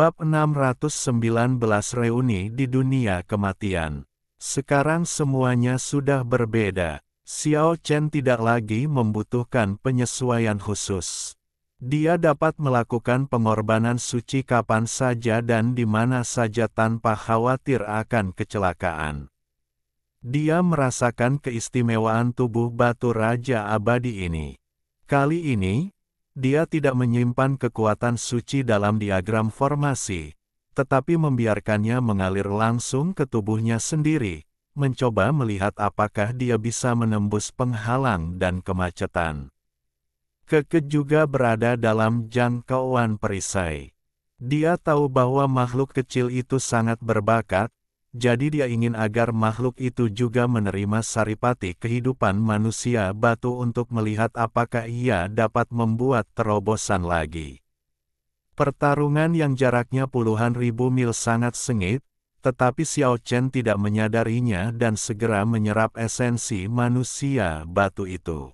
Bab 619 Reuni di dunia kematian. Sekarang semuanya sudah berbeda. Xiao Chen tidak lagi membutuhkan penyesuaian khusus. Dia dapat melakukan pengorbanan suci kapan saja dan di mana saja tanpa khawatir akan kecelakaan. Dia merasakan keistimewaan tubuh batu raja abadi ini. Kali ini, dia tidak menyimpan kekuatan suci dalam diagram formasi, tetapi membiarkannya mengalir langsung ke tubuhnya sendiri, mencoba melihat apakah dia bisa menembus penghalang dan kemacetan. Keke juga berada dalam jangkauan perisai. Dia tahu bahwa makhluk kecil itu sangat berbakat, jadi dia ingin agar makhluk itu juga menerima saripati kehidupan manusia batu untuk melihat apakah ia dapat membuat terobosan lagi. Pertarungan yang jaraknya puluhan ribu mil sangat sengit, tetapi Xiao Chen tidak menyadarinya dan segera menyerap esensi manusia batu itu.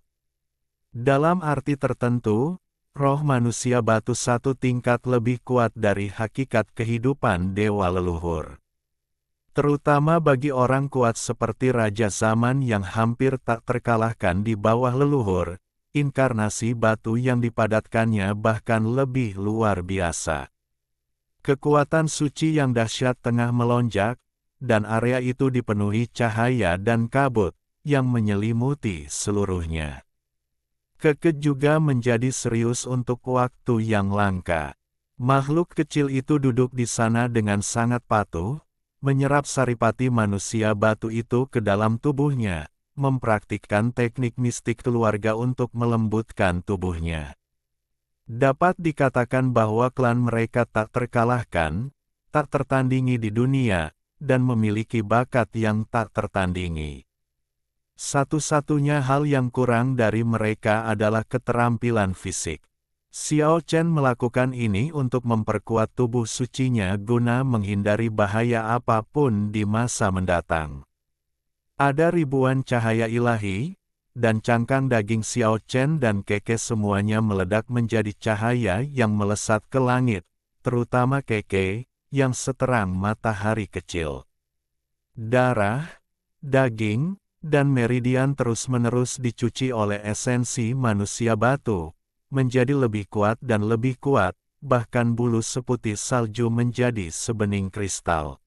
Dalam arti tertentu, roh manusia batu satu tingkat lebih kuat dari hakikat kehidupan dewa leluhur. Terutama bagi orang kuat seperti Raja Zaman yang hampir tak terkalahkan di bawah leluhur, inkarnasi batu yang dipadatkannya bahkan lebih luar biasa. Kekuatan suci yang dahsyat tengah melonjak, dan area itu dipenuhi cahaya dan kabut, yang menyelimuti seluruhnya. Keke juga menjadi serius untuk waktu yang langka. Makhluk kecil itu duduk di sana dengan sangat patuh, menyerap saripati manusia batu itu ke dalam tubuhnya, mempraktikkan teknik mistik keluarga untuk melembutkan tubuhnya. Dapat dikatakan bahwa klan mereka tak terkalahkan, tak tertandingi di dunia, dan memiliki bakat yang tak tertandingi. Satu-satunya hal yang kurang dari mereka adalah keterampilan fisik. Xiao Chen melakukan ini untuk memperkuat tubuh sucinya guna menghindari bahaya apapun di masa mendatang. Ada ribuan cahaya ilahi, dan cangkang daging Xiao Chen dan Keke semuanya meledak menjadi cahaya yang melesat ke langit, terutama Keke, yang seterang matahari kecil. Darah, daging, dan meridian terus-menerus dicuci oleh esensi manusia batu, menjadi lebih kuat dan lebih kuat, bahkan bulu seputih salju menjadi sebening kristal.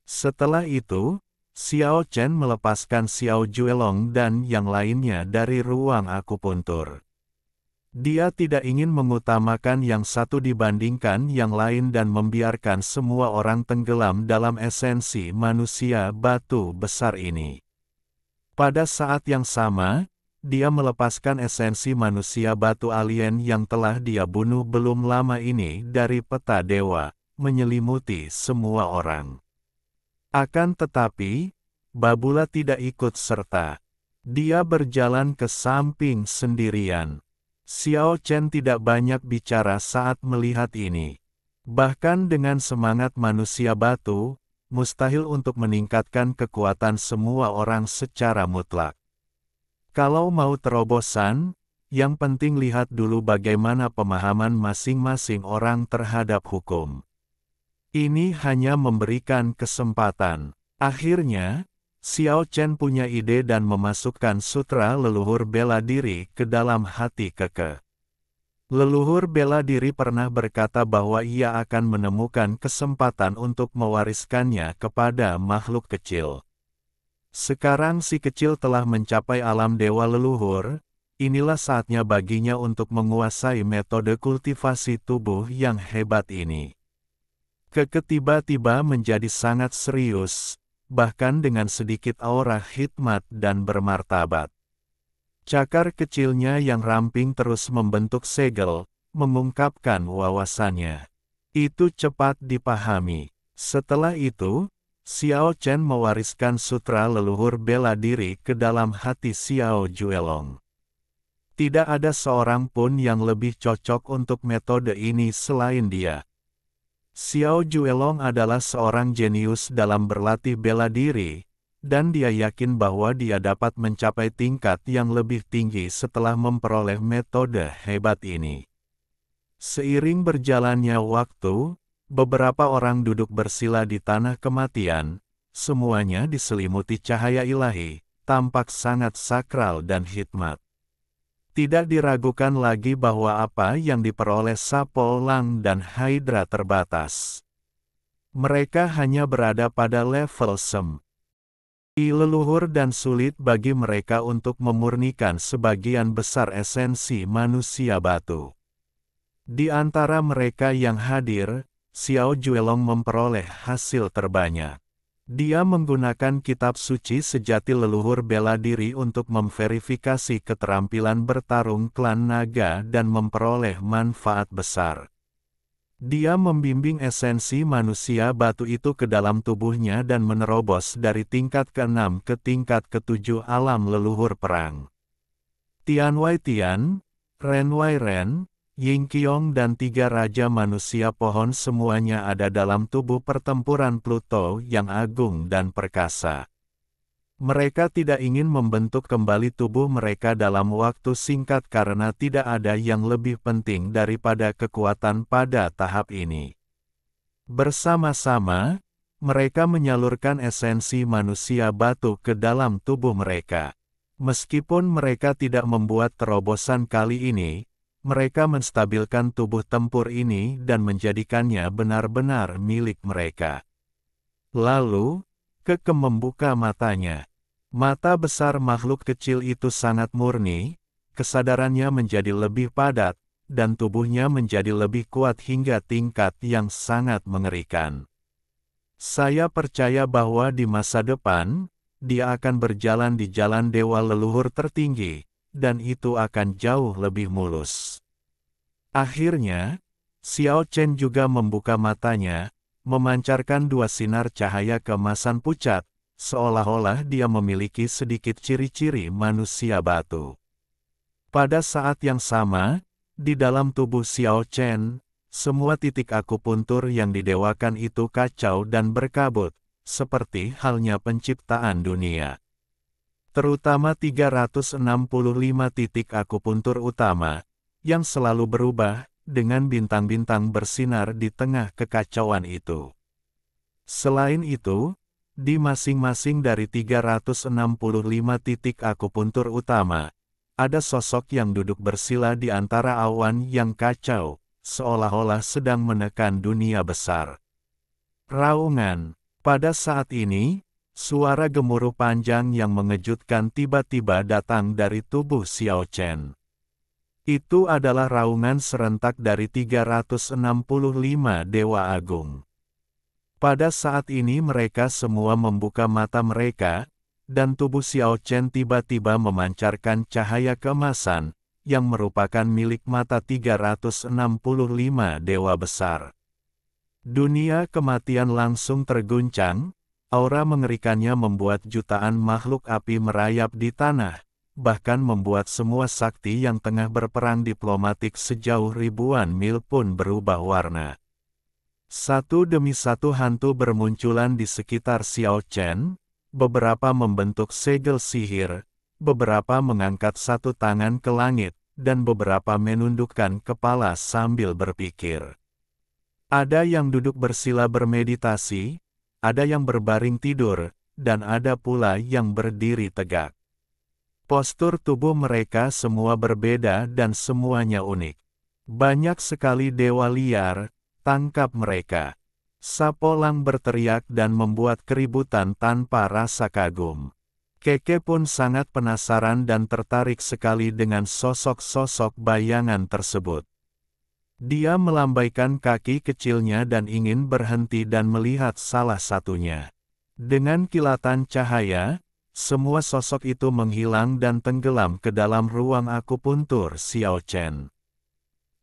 Setelah itu, Xiao Chen melepaskan Xiao Juelong dan yang lainnya dari ruang akupuntur. Dia tidak ingin mengutamakan yang satu dibandingkan yang lain dan membiarkan semua orang tenggelam dalam esensi manusia batu besar ini. Pada saat yang sama, dia melepaskan esensi manusia batu alien yang telah dia bunuh belum lama ini dari peta dewa, menyelimuti semua orang. Akan tetapi, Babula tidak ikut serta. Dia berjalan ke samping sendirian. Xiao Chen tidak banyak bicara saat melihat ini. Bahkan dengan semangat manusia batu, mustahil untuk meningkatkan kekuatan semua orang secara mutlak. Kalau mau terobosan, yang penting lihat dulu bagaimana pemahaman masing-masing orang terhadap hukum. Ini hanya memberikan kesempatan. Akhirnya, Xiao Chen punya ide dan memasukkan sutra leluhur bela diri ke dalam hati Keke. Leluhur bela diri pernah berkata bahwa ia akan menemukan kesempatan untuk mewariskannya kepada makhluk kecil. Sekarang si kecil telah mencapai alam dewa leluhur, inilah saatnya baginya untuk menguasai metode kultivasi tubuh yang hebat ini. Keke tiba-tiba menjadi sangat serius, bahkan dengan sedikit aura hikmat dan bermartabat. Cakar kecilnya yang ramping terus membentuk segel, mengungkapkan wawasannya. Itu cepat dipahami. Setelah itu, Xiao Chen mewariskan sutra leluhur bela diri ke dalam hati Xiao Juelong. Tidak ada seorang pun yang lebih cocok untuk metode ini selain dia. Xiao Juelong adalah seorang jenius dalam berlatih bela diri, dan dia yakin bahwa dia dapat mencapai tingkat yang lebih tinggi setelah memperoleh metode hebat ini. Seiring berjalannya waktu, Beberapa orang duduk bersila di tanah kematian, semuanya diselimuti cahaya ilahi, tampak sangat sakral dan hikmat. Tidak diragukan lagi bahwa apa yang diperoleh Sapol Lang dan Hydra terbatas. Mereka hanya berada pada level leluhur dan sulit bagi mereka untuk memurnikan sebagian besar esensi manusia batu. Di antara mereka yang hadir, Xiao Juelong memperoleh hasil terbanyak. Dia menggunakan kitab suci sejati leluhur bela diri untuk memverifikasi keterampilan bertarung klan naga dan memperoleh manfaat besar. Dia membimbing esensi manusia batu itu ke dalam tubuhnya dan menerobos dari tingkat ke-6 ke tingkat ke-7 alam leluhur perang. Tian Wai Tian, Ren Wai Ren, Ying Qiong dan 3 raja manusia pohon semuanya ada dalam tubuh pertempuran Pluto yang agung dan perkasa. Mereka tidak ingin membentuk kembali tubuh mereka dalam waktu singkat karena tidak ada yang lebih penting daripada kekuatan pada tahap ini. Bersama-sama, mereka menyalurkan esensi manusia batu ke dalam tubuh mereka. Meskipun mereka tidak membuat terobosan kali ini, mereka menstabilkan tubuh tempur ini dan menjadikannya benar-benar milik mereka. Lalu, Keke membuka matanya. Mata besar makhluk kecil itu sangat murni, kesadarannya menjadi lebih padat, dan tubuhnya menjadi lebih kuat hingga tingkat yang sangat mengerikan. Saya percaya bahwa di masa depan, dia akan berjalan di jalan dewa leluhur tertinggi, dan itu akan jauh lebih mulus. Akhirnya, Xiao Chen juga membuka matanya, memancarkan 2 sinar cahaya keemasan pucat, seolah-olah dia memiliki sedikit ciri-ciri manusia batu. Pada saat yang sama, di dalam tubuh Xiao Chen, semua titik akupuntur yang didewakan itu kacau dan berkabut, seperti halnya penciptaan dunia. Terutama 365 titik akupuntur utama, yang selalu berubah, dengan bintang-bintang bersinar di tengah kekacauan itu. Selain itu, di masing-masing dari 365 titik akupuntur utama, ada sosok yang duduk bersila di antara awan yang kacau, seolah-olah sedang menekan dunia besar. Raungan. Pada saat ini, suara gemuruh panjang yang mengejutkan tiba-tiba datang dari tubuh Xiao Chen. Itu adalah raungan serentak dari 365 Dewa Agung. Pada saat ini mereka semua membuka mata mereka, dan tubuh Xiao Chen tiba-tiba memancarkan cahaya keemasan, yang merupakan milik mata 365 Dewa Besar. Dunia kematian langsung terguncang, aura mengerikannya membuat jutaan makhluk api merayap di tanah, bahkan membuat semua sakti yang tengah berperang diplomatik sejauh ribuan mil pun berubah warna. Satu demi satu hantu bermunculan di sekitar Xiao Chen, beberapa membentuk segel sihir, beberapa mengangkat satu tangan ke langit, dan beberapa menundukkan kepala sambil berpikir. Ada yang duduk bersila bermeditasi, ada yang berbaring tidur, dan ada pula yang berdiri tegak. Postur tubuh mereka semua berbeda dan semuanya unik. Banyak sekali dewa liar, tangkap mereka. Sapolang berteriak dan membuat keributan tanpa rasa kagum. Keke pun sangat penasaran dan tertarik sekali dengan sosok-sosok bayangan tersebut. Dia melambaikan kaki kecilnya dan ingin berhenti dan melihat salah satunya. Dengan kilatan cahaya, semua sosok itu menghilang dan tenggelam ke dalam ruang akupuntur Xiao Chen.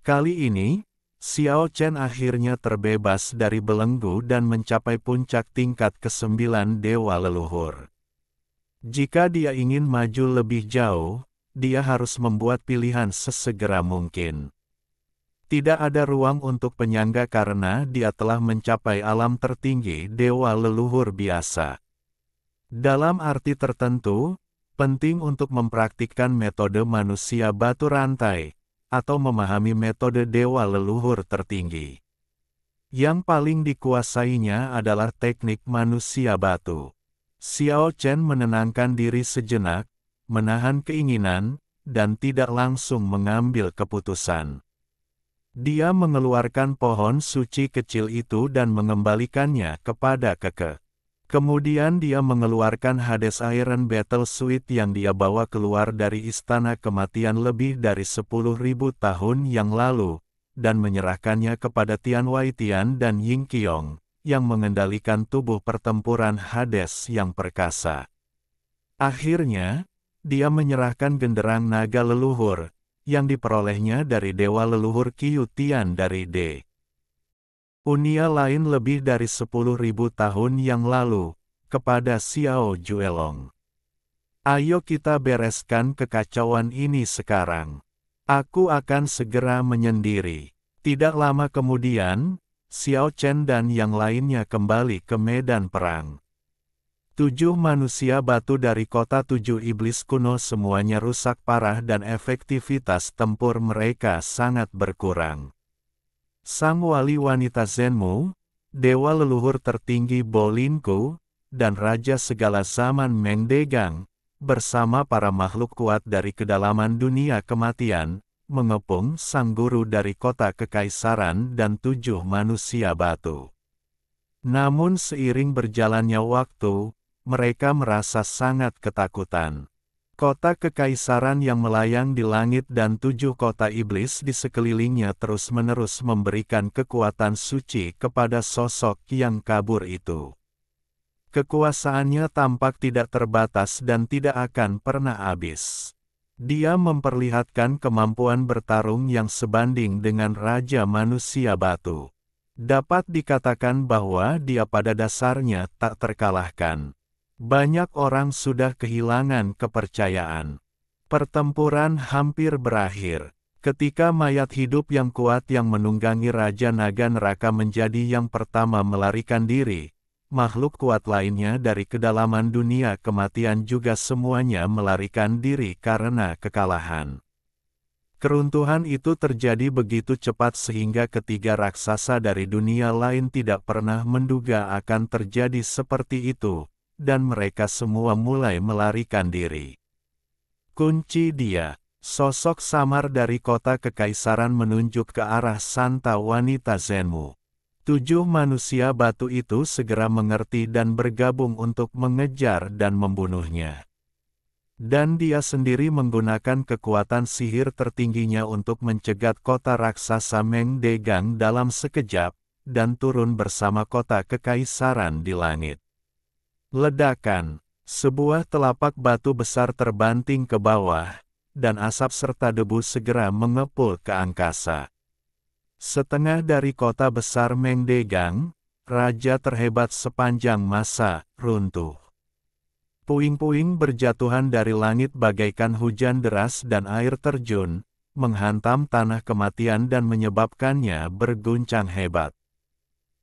Kali ini, Xiao Chen akhirnya terbebas dari belenggu dan mencapai puncak tingkat ke-9 Dewa Leluhur. Jika dia ingin maju lebih jauh, dia harus membuat pilihan sesegera mungkin. Tidak ada ruang untuk penyangga karena dia telah mencapai alam tertinggi dewa leluhur biasa. Dalam arti tertentu, penting untuk mempraktikkan metode manusia batu rantai, atau memahami metode dewa leluhur tertinggi. Yang paling dikuasainya adalah teknik manusia batu. Xiao Chen menenangkan diri sejenak, menahan keinginan, dan tidak langsung mengambil keputusan. Dia mengeluarkan pohon suci kecil itu dan mengembalikannya kepada Keke. Kemudian dia mengeluarkan Hades Iron Battle Suit yang dia bawa keluar dari istana kematian lebih dari 10.000 tahun yang lalu, dan menyerahkannya kepada Tian Waitian dan Ying Qiong, yang mengendalikan tubuh pertempuran Hades yang perkasa. Akhirnya, dia menyerahkan genderang naga leluhur, yang diperolehnya dari dewa leluhur Qiu Tian dari D. Unia lain lebih dari 10.000 tahun yang lalu, kepada Xiao Juelong. Ayo kita bereskan kekacauan ini sekarang. Aku akan segera menyendiri. Tidak lama kemudian, Xiao Chen dan yang lainnya kembali ke medan perang. 7 manusia batu dari kota 7 iblis kuno semuanya rusak parah dan efektivitas tempur mereka sangat berkurang. Sang wali wanita Zenmu, dewa leluhur tertinggi Bolinku, dan raja segala zaman Meng Degang, bersama para makhluk kuat dari kedalaman dunia kematian, mengepung sang guru dari kota kekaisaran dan 7 manusia batu. Namun seiring berjalannya waktu, mereka merasa sangat ketakutan. Kota kekaisaran yang melayang di langit dan 7 kota iblis di sekelilingnya terus-menerus memberikan kekuatan suci kepada sosok yang kabur itu. Kekuasaannya tampak tidak terbatas dan tidak akan pernah habis. Dia memperlihatkan kemampuan bertarung yang sebanding dengan Raja Manusia Batu. Dapat dikatakan bahwa dia pada dasarnya tak terkalahkan. Banyak orang sudah kehilangan kepercayaan. Pertempuran hampir berakhir. Ketika mayat hidup yang kuat yang menunggangi Raja Naga Neraka menjadi yang pertama melarikan diri, makhluk kuat lainnya dari kedalaman dunia kematian juga semuanya melarikan diri karena kekalahan. Keruntuhan itu terjadi begitu cepat sehingga ketiga raksasa dari dunia lain tidak pernah menduga akan terjadi seperti itu. Dan mereka semua mulai melarikan diri. Kunci dia, sosok samar dari kota kekaisaran menunjuk ke arah Santa Wanita Zenmu. 7 manusia batu itu segera mengerti dan bergabung untuk mengejar dan membunuhnya. Dan dia sendiri menggunakan kekuatan sihir tertingginya untuk mencegat kota raksasa Meng Degang dalam sekejap, dan turun bersama kota kekaisaran di langit. Ledakan, sebuah telapak batu besar terbanting ke bawah, dan asap serta debu segera mengepul ke angkasa. Setengah dari kota besar Meng Degang, raja terhebat sepanjang masa, runtuh. Puing-puing berjatuhan dari langit bagaikan hujan deras dan air terjun, menghantam tanah kematian dan menyebabkannya berguncang hebat.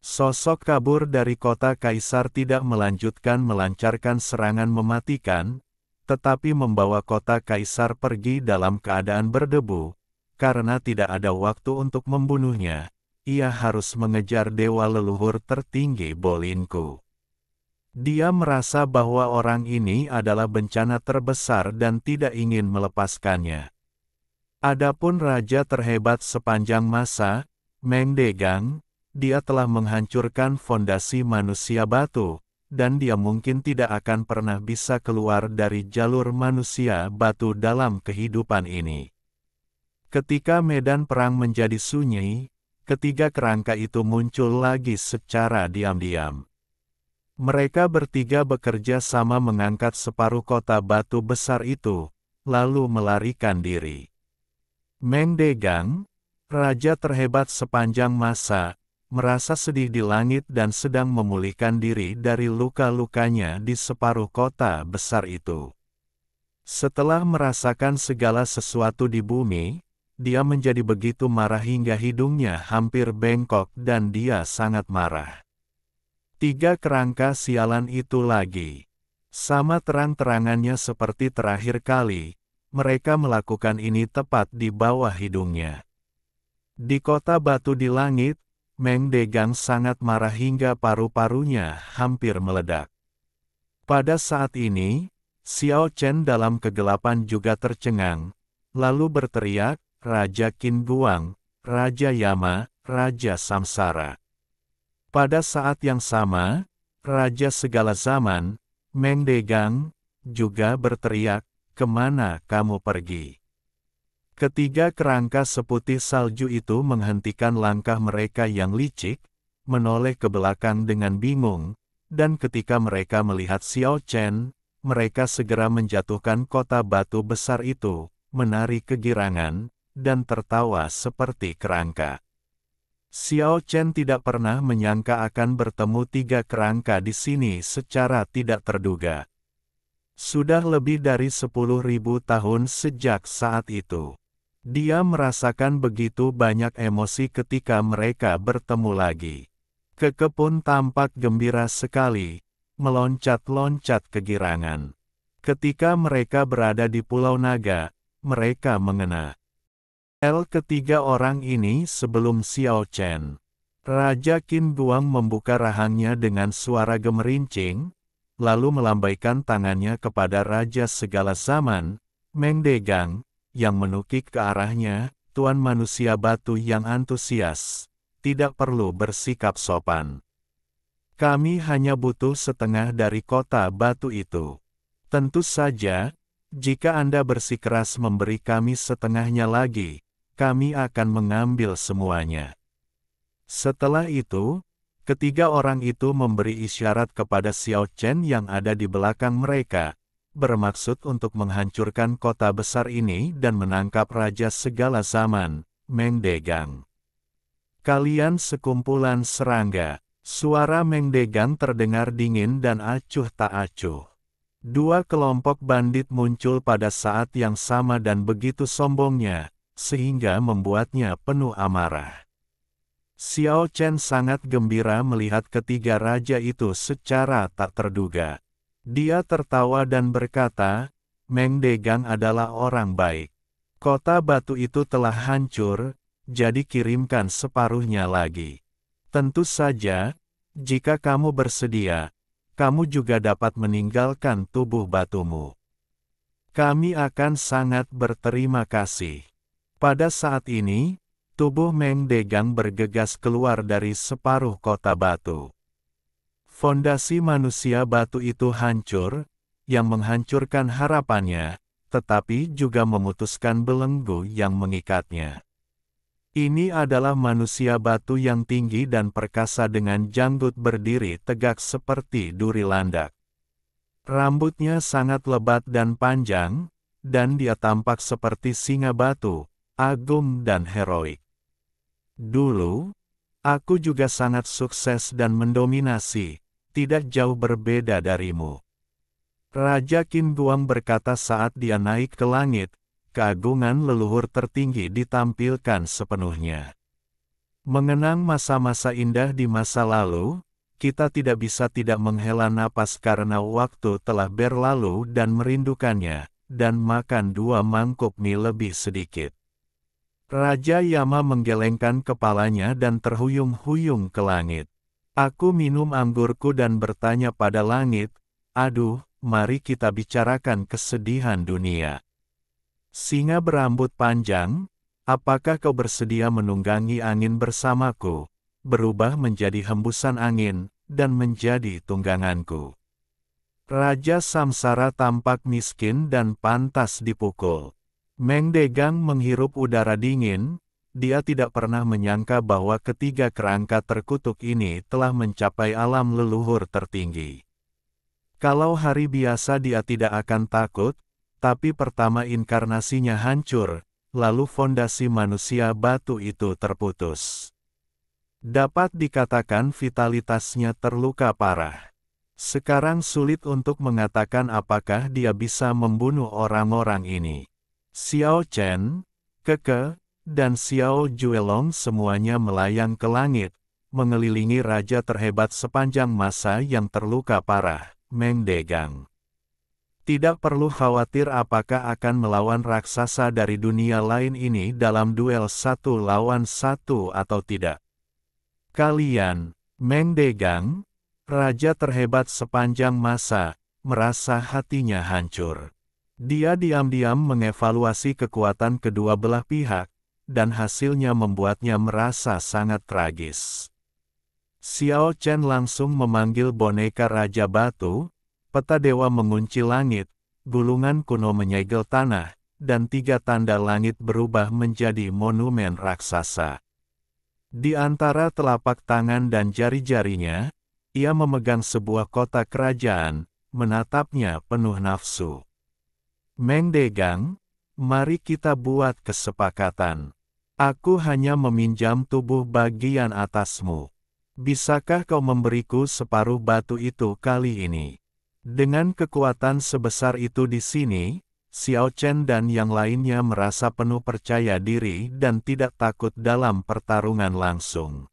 Sosok kabur dari kota kaisar tidak melanjutkan melancarkan serangan mematikan, tetapi membawa kota kaisar pergi dalam keadaan berdebu, karena tidak ada waktu untuk membunuhnya, ia harus mengejar dewa leluhur tertinggi Bolinku. Dia merasa bahwa orang ini adalah bencana terbesar dan tidak ingin melepaskannya. Adapun raja terhebat sepanjang masa, Meng Degang, dia telah menghancurkan fondasi manusia batu, dan dia mungkin tidak akan pernah bisa keluar dari jalur manusia batu dalam kehidupan ini. Ketika medan perang menjadi sunyi, ketiga kerangka itu muncul lagi secara diam-diam. Mereka bertiga bekerja sama mengangkat separuh kota batu besar itu, lalu melarikan diri. Meng Degang, raja terhebat sepanjang masa, merasa sedih di langit dan sedang memulihkan diri dari luka-lukanya di separuh kota besar itu. Setelah merasakan segala sesuatu di bumi, dia menjadi begitu marah hingga hidungnya hampir bengkok dan dia sangat marah. 3 kerangka sialan itu lagi. Sama terang-terangannya seperti terakhir kali, mereka melakukan ini tepat di bawah hidungnya. Di kota batu di langit, Meng Degang sangat marah hingga paru-parunya hampir meledak. Pada saat ini, Xiao Chen dalam kegelapan juga tercengang, lalu berteriak, "Raja Qin Guang, Raja Yama, Raja Samsara." Pada saat yang sama, Raja Segala Zaman, Meng Degang, juga berteriak, "Kemana kamu pergi?" Ketiga kerangka seputih salju itu menghentikan langkah mereka yang licik, menoleh ke belakang dengan bingung, dan ketika mereka melihat Xiao Chen, mereka segera menjatuhkan kota batu besar itu, menari kegirangan, dan tertawa seperti kerangka. Xiao Chen tidak pernah menyangka akan bertemu tiga kerangka di sini secara tidak terduga. Sudah lebih dari 10.000 tahun sejak saat itu. Dia merasakan begitu banyak emosi ketika mereka bertemu lagi. Keke pun tampak gembira sekali, meloncat-loncat kegirangan. Ketika mereka berada di Pulau Naga, mereka mengenal ketiga orang ini sebelum Xiao Chen. Raja Qin Guang membuka rahangnya dengan suara gemerincing, lalu melambaikan tangannya kepada Raja Segala Zaman, Meng Degang, yang menukik ke arahnya, "Tuan manusia batu yang antusias, tidak perlu bersikap sopan. Kami hanya butuh setengah dari kota batu itu. Tentu saja, jika Anda bersikeras memberi kami setengahnya lagi, kami akan mengambil semuanya." Setelah itu, ketiga orang itu memberi isyarat kepada Xiao Chen yang ada di belakang mereka, bermaksud untuk menghancurkan kota besar ini dan menangkap Raja Segala Zaman, Meng Degang. "Kalian sekumpulan serangga." Suara Meng Degang terdengar dingin dan acuh tak acuh. Dua kelompok bandit muncul pada saat yang sama dan begitu sombongnya, sehingga membuatnya penuh amarah. Xiao Chen sangat gembira melihat ketiga raja itu secara tak terduga. Dia tertawa dan berkata, "Meng Degang adalah orang baik. Kota batu itu telah hancur, jadi kirimkan separuhnya lagi. Tentu saja, jika kamu bersedia, kamu juga dapat meninggalkan tubuh batumu. Kami akan sangat berterima kasih." Pada saat ini, tubuh Meng Degang bergegas keluar dari separuh kota batu. Fondasi manusia batu itu hancur, yang menghancurkan harapannya, tetapi juga memutuskan belenggu yang mengikatnya. Ini adalah manusia batu yang tinggi dan perkasa dengan janggut berdiri tegak seperti duri landak. Rambutnya sangat lebat dan panjang, dan dia tampak seperti singa batu, agung dan heroik. "Dulu, aku juga sangat sukses dan mendominasi, tidak jauh berbeda darimu." Raja Qin Guang berkata saat dia naik ke langit, keagungan leluhur tertinggi ditampilkan sepenuhnya. Mengenang masa-masa indah di masa lalu, kita tidak bisa tidak menghela napas karena waktu telah berlalu dan merindukannya, dan makan 2 mangkuk mie lebih sedikit. Raja Yama menggelengkan kepalanya dan terhuyung-huyung ke langit. "Aku minum anggurku dan bertanya pada langit, aduh, mari kita bicarakan kesedihan dunia. Singa berambut panjang, apakah kau bersedia menunggangi angin bersamaku, berubah menjadi hembusan angin, dan menjadi tungganganku?" Raja Samsara tampak miskin dan pantas dipukul. Meng Degang menghirup udara dingin. Dia tidak pernah menyangka bahwa ketiga kerangka terkutuk ini telah mencapai alam leluhur tertinggi. Kalau hari biasa dia tidak akan takut, tapi pertama inkarnasinya hancur, lalu fondasi manusia batu itu terputus. Dapat dikatakan vitalitasnya terluka parah. Sekarang sulit untuk mengatakan apakah dia bisa membunuh orang-orang ini. Xiao Chen, Keke, dan Xiao Juelong semuanya melayang ke langit, mengelilingi raja terhebat sepanjang masa yang terluka parah, Meng Degang. Tidak perlu khawatir apakah akan melawan raksasa dari dunia lain ini dalam duel 1 lawan 1 atau tidak. Kalian, Meng Degang, raja terhebat sepanjang masa, merasa hatinya hancur. Dia diam-diam mengevaluasi kekuatan kedua belah pihak, dan hasilnya membuatnya merasa sangat tragis. Xiao Chen langsung memanggil boneka Raja Batu, peta dewa mengunci langit, gulungan kuno menyegel tanah, dan 3 tanda langit berubah menjadi monumen raksasa. Di antara telapak tangan dan jari-jarinya, ia memegang sebuah kota kerajaan, menatapnya penuh nafsu. Meng Degang, mari kita buat kesepakatan. Aku hanya meminjam tubuh bagian atasmu. Bisakah kau memberiku separuh batu itu kali ini? Dengan kekuatan sebesar itu di sini, Xiao Chen dan yang lainnya merasa penuh percaya diri dan tidak takut dalam pertarungan langsung.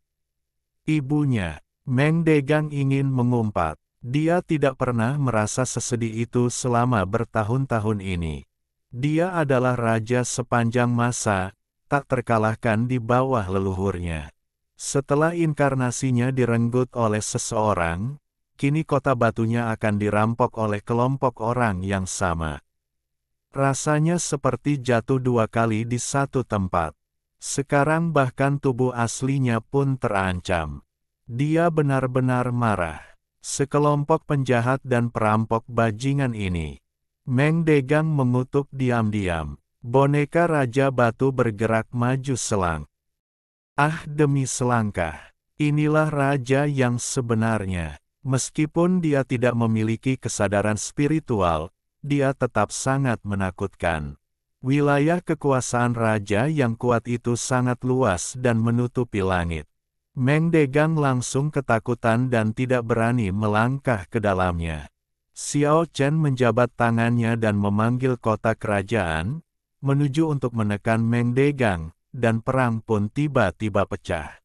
Ibunya, Meng Degang ingin mengumpat. Dia tidak pernah merasa sesedih itu selama bertahun-tahun ini. Dia adalah raja sepanjang masa, tak terkalahkan di bawah leluhurnya. Setelah inkarnasinya direnggut oleh seseorang, kini kota batunya akan dirampok oleh kelompok orang yang sama. Rasanya seperti jatuh 2 kali di satu tempat. Sekarang bahkan tubuh aslinya pun terancam. Dia benar-benar marah. Sekelompok penjahat dan perampok bajingan ini. Meng Degang mengutuk diam-diam. Boneka Raja Batu bergerak maju selang. Ah, demi selangkah. Inilah raja yang sebenarnya. Meskipun dia tidak memiliki kesadaran spiritual, dia tetap sangat menakutkan. Wilayah kekuasaan raja yang kuat itu sangat luas dan menutupi langit. Meng Degang langsung ketakutan dan tidak berani melangkah ke dalamnya. Xiao Chen menjabat tangannya dan memanggil kota kerajaan, menuju untuk menekan Meng Degang, dan perang pun tiba-tiba pecah.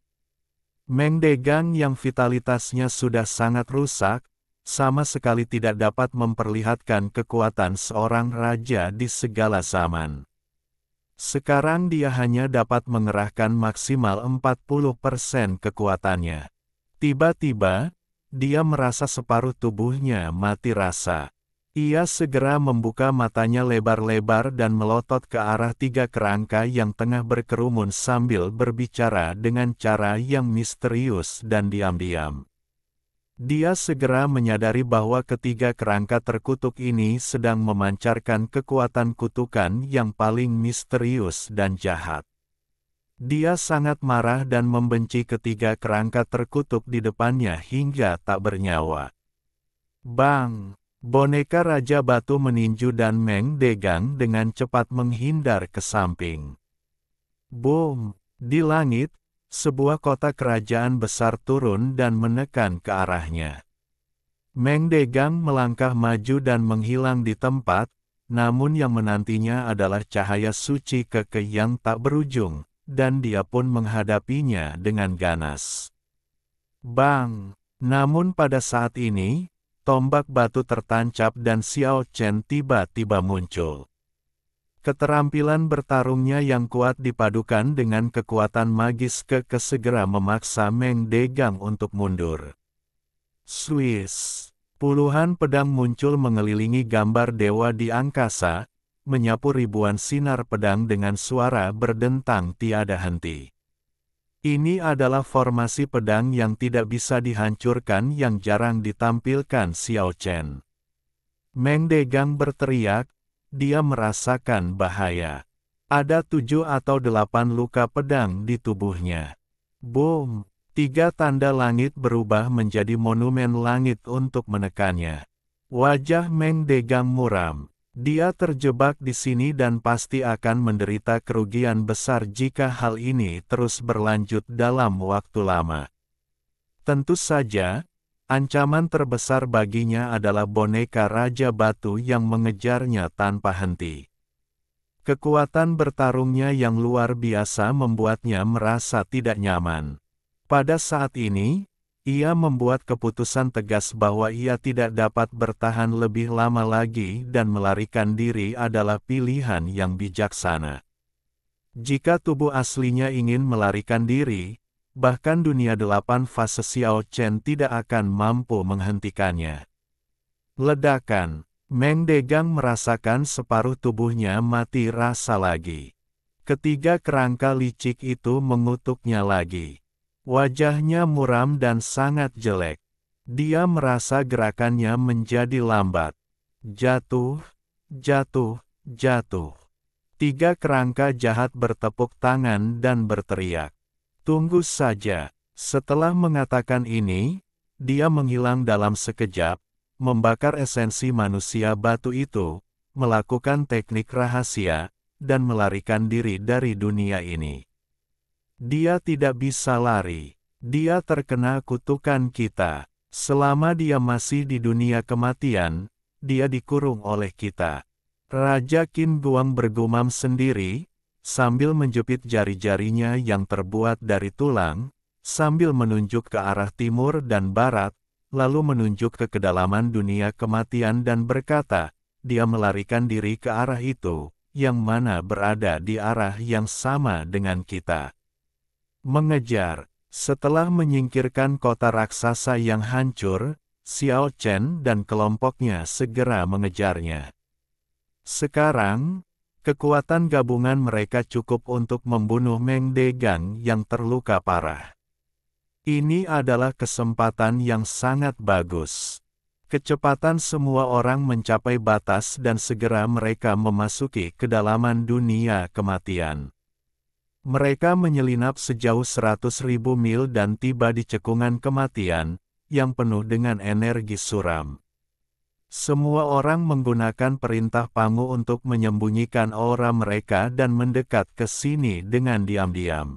Meng Degang yang vitalitasnya sudah sangat rusak, sama sekali tidak dapat memperlihatkan kekuatan seorang raja di segala zaman. Sekarang dia hanya dapat mengerahkan maksimal 40% kekuatannya. Tiba-tiba, dia merasa separuh tubuhnya mati rasa. Ia segera membuka matanya lebar-lebar dan melotot ke arah 3 kerangka yang tengah berkerumun sambil berbicara dengan cara yang misterius dan diam-diam. Dia segera menyadari bahwa ketiga kerangka terkutuk ini sedang memancarkan kekuatan kutukan yang paling misterius dan jahat. Dia sangat marah dan membenci ketiga kerangka terkutuk di depannya hingga tak bernyawa. Bang! Boneka Raja Batu meninju dan Meng Degang dengan cepat menghindar ke samping. Boom! Di langit, sebuah kota kerajaan besar turun dan menekan ke arahnya. Meng Degang melangkah maju dan menghilang di tempat, namun yang menantinya adalah cahaya suci kekeh yang tak berujung, dan dia pun menghadapinya dengan ganas. Bang! Namun pada saat ini, tombak batu tertancap dan Xiao Chen tiba-tiba muncul. Keterampilan bertarungnya yang kuat dipadukan dengan kekuatan magis kekeh segera memaksa Meng Degang untuk mundur. Swiss! Puluhan pedang muncul mengelilingi gambar dewa di angkasa, menyapu ribuan sinar pedang dengan suara berdentang tiada henti. Ini adalah formasi pedang yang tidak bisa dihancurkan yang jarang ditampilkan Xiao Chen. Meng Degang berteriak, dia merasakan bahaya. Ada 7 atau 8 luka pedang di tubuhnya. Boom! 3 tanda langit berubah menjadi monumen langit untuk menekannya. Wajah Meng Degang muram. Dia terjebak di sini dan pasti akan menderita kerugian besar jika hal ini terus berlanjut dalam waktu lama. Tentu saja, ancaman terbesar baginya adalah boneka Raja Batu yang mengejarnya tanpa henti. Kekuatan bertarungnya yang luar biasa membuatnya merasa tidak nyaman. Pada saat ini, ia membuat keputusan tegas bahwa ia tidak dapat bertahan lebih lama lagi dan melarikan diri adalah pilihan yang bijaksana. Jika tubuh aslinya ingin melarikan diri, bahkan dunia 8 fase Xiao Chen tidak akan mampu menghentikannya. Ledakan. Meng Degang merasakan separuh tubuhnya mati rasa lagi. Ketiga kerangka licik itu mengutuknya lagi. Wajahnya muram dan sangat jelek. Dia merasa gerakannya menjadi lambat. Jatuh, jatuh, jatuh. Tiga kerangka jahat bertepuk tangan dan berteriak. Tunggu saja. Setelah mengatakan ini, dia menghilang dalam sekejap, membakar esensi manusia batu itu, melakukan teknik rahasia, dan melarikan diri dari dunia ini. Dia tidak bisa lari. Dia terkena kutukan kita. Selama dia masih di dunia kematian, dia dikurung oleh kita. Raja Qin Guang bergumam sendiri, sambil menjepit jari-jarinya yang terbuat dari tulang, sambil menunjuk ke arah timur dan barat, lalu menunjuk ke kedalaman dunia kematian dan berkata, dia melarikan diri ke arah itu, yang mana berada di arah yang sama dengan kita. Mengejar. Setelah menyingkirkan kota raksasa yang hancur, Xiao Chen dan kelompoknya segera mengejarnya. Sekarang, kekuatan gabungan mereka cukup untuk membunuh Meng Degang yang terluka parah. Ini adalah kesempatan yang sangat bagus. Kecepatan semua orang mencapai batas dan segera mereka memasuki kedalaman dunia kematian. Mereka menyelinap sejauh 100.000 mil dan tiba di cekungan kematian, yang penuh dengan energi suram. Semua orang menggunakan perintah Pangu untuk menyembunyikan aura mereka dan mendekat ke sini dengan diam-diam.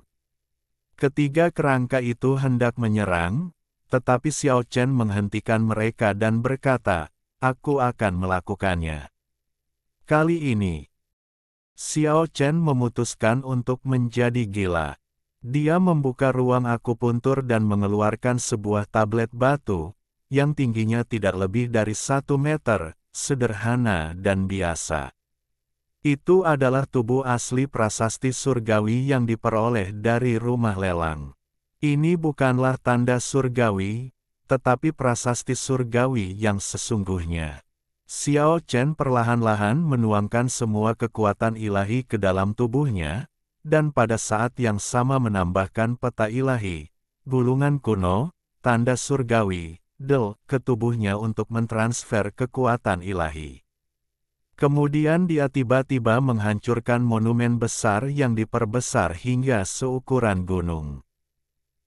Ketiga kerangka itu hendak menyerang, tetapi Xiao Chen menghentikan mereka dan berkata, "Aku akan melakukannya." Kali ini, Xiao Chen memutuskan untuk menjadi gila. Dia membuka ruang akupuntur dan mengeluarkan sebuah tablet batu, yang tingginya tidak lebih dari 1 meter, sederhana dan biasa. Itu adalah tubuh asli prasasti surgawi yang diperoleh dari rumah lelang. Ini bukanlah tanda surgawi, tetapi prasasti surgawi yang sesungguhnya. Xiao Chen perlahan-lahan menuangkan semua kekuatan ilahi ke dalam tubuhnya, dan pada saat yang sama menambahkan peta ilahi, gulungan kuno, tanda surgawi, ke tubuhnya untuk mentransfer kekuatan ilahi. Kemudian dia tiba-tiba menghancurkan monumen besar yang diperbesar hingga seukuran gunung.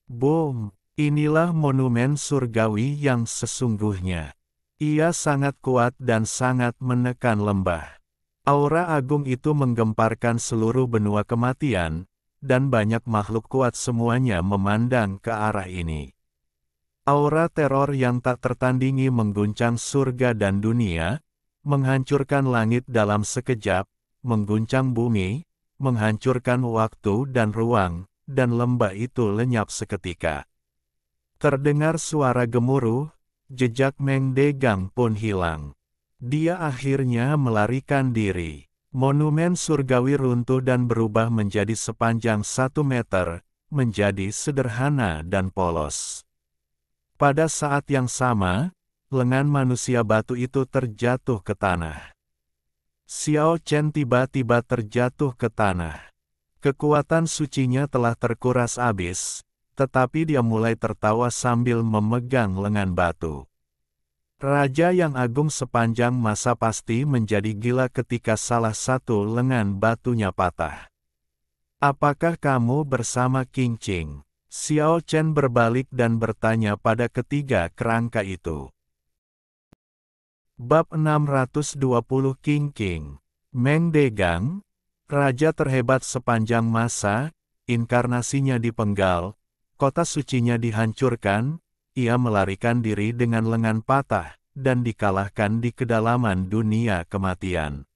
Boom! Inilah monumen surgawi yang sesungguhnya. Ia sangat kuat dan sangat menekan lembah. Aura agung itu menggemparkan seluruh benua kematian, dan banyak makhluk kuat semuanya memandang ke arah ini. Aura teror yang tak tertandingi mengguncang surga dan dunia, menghancurkan langit dalam sekejap, mengguncang bumi, menghancurkan waktu dan ruang, dan lembah itu lenyap seketika. Terdengar suara gemuruh, jejak Meng Degang pun hilang. Dia akhirnya melarikan diri. Monumen surgawi runtuh dan berubah menjadi sepanjang 1 meter, menjadi sederhana dan polos. Pada saat yang sama, lengan manusia batu itu terjatuh ke tanah. Xiao Chen tiba-tiba terjatuh ke tanah. Kekuatan sucinya telah terkuras habis, tetapi dia mulai tertawa sambil memegang lengan batu. Raja yang agung sepanjang masa pasti menjadi gila ketika salah satu lengan batunya patah. Apakah kamu bersama Qing Qing? Xiao Chen berbalik dan bertanya pada ketiga kerangka itu. Bab 620 Qing Qing. Meng Degang, raja terhebat sepanjang masa, inkarnasinya dipenggal, kota sucinya dihancurkan, ia melarikan diri dengan lengan patah, dan dikalahkan di kedalaman dunia kematian.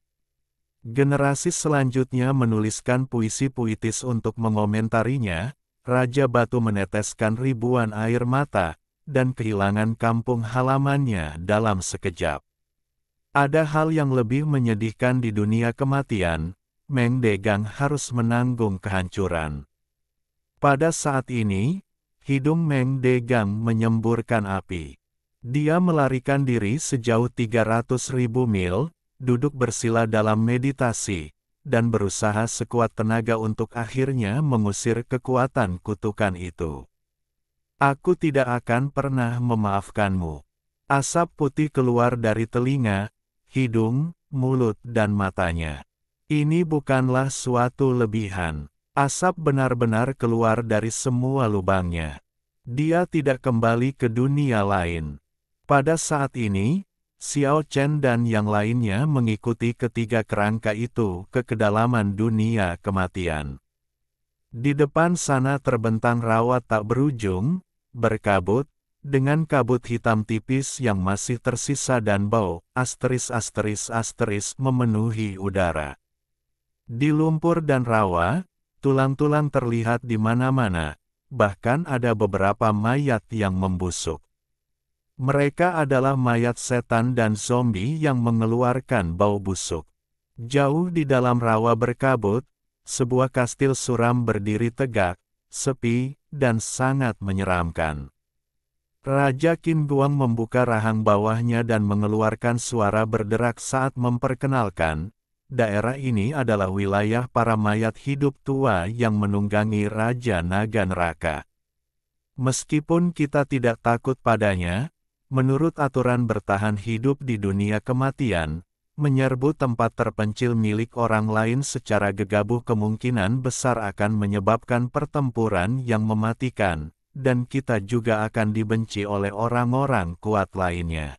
Generasi selanjutnya menuliskan puisi puitis untuk mengomentarinya, Raja Batu meneteskan ribuan air mata, dan kehilangan kampung halamannya dalam sekejap. Ada hal yang lebih menyedihkan di dunia kematian, Meng Degang harus menanggung kehancuran. Pada saat ini, Hidung Meng Degang menyemburkan api. Dia melarikan diri sejauh 300.000 mil, duduk bersila dalam meditasi, dan berusaha sekuat tenaga untuk akhirnya mengusir kekuatan kutukan itu. Aku tidak akan pernah memaafkanmu. Asap putih keluar dari telinga, hidung, mulut dan matanya. Ini bukanlah suatu lebihan. Asap benar-benar keluar dari semua lubangnya. Dia tidak kembali ke dunia lain. Pada saat ini, Xiao Chen dan yang lainnya mengikuti ketiga kerangka itu ke kedalaman dunia kematian. Di depan sana terbentang rawa tak berujung, berkabut, dengan kabut hitam tipis yang masih tersisa dan bau, memenuhi udara. Di lumpur dan rawa, tulang-tulang terlihat di mana-mana, bahkan ada beberapa mayat yang membusuk. Mereka adalah mayat setan dan zombie yang mengeluarkan bau busuk. Jauh di dalam rawa berkabut, sebuah kastil suram berdiri tegak, sepi, dan sangat menyeramkan. Raja Qin Guang membuka rahang bawahnya dan mengeluarkan suara berderak saat memperkenalkan, daerah ini adalah wilayah para mayat hidup tua yang menunggangi Raja Naga Neraka. Meskipun kita tidak takut padanya, menurut aturan bertahan hidup di dunia kematian, menyerbu tempat terpencil milik orang lain secara gegabah kemungkinan besar akan menyebabkan pertempuran yang mematikan, dan kita juga akan dibenci oleh orang-orang kuat lainnya.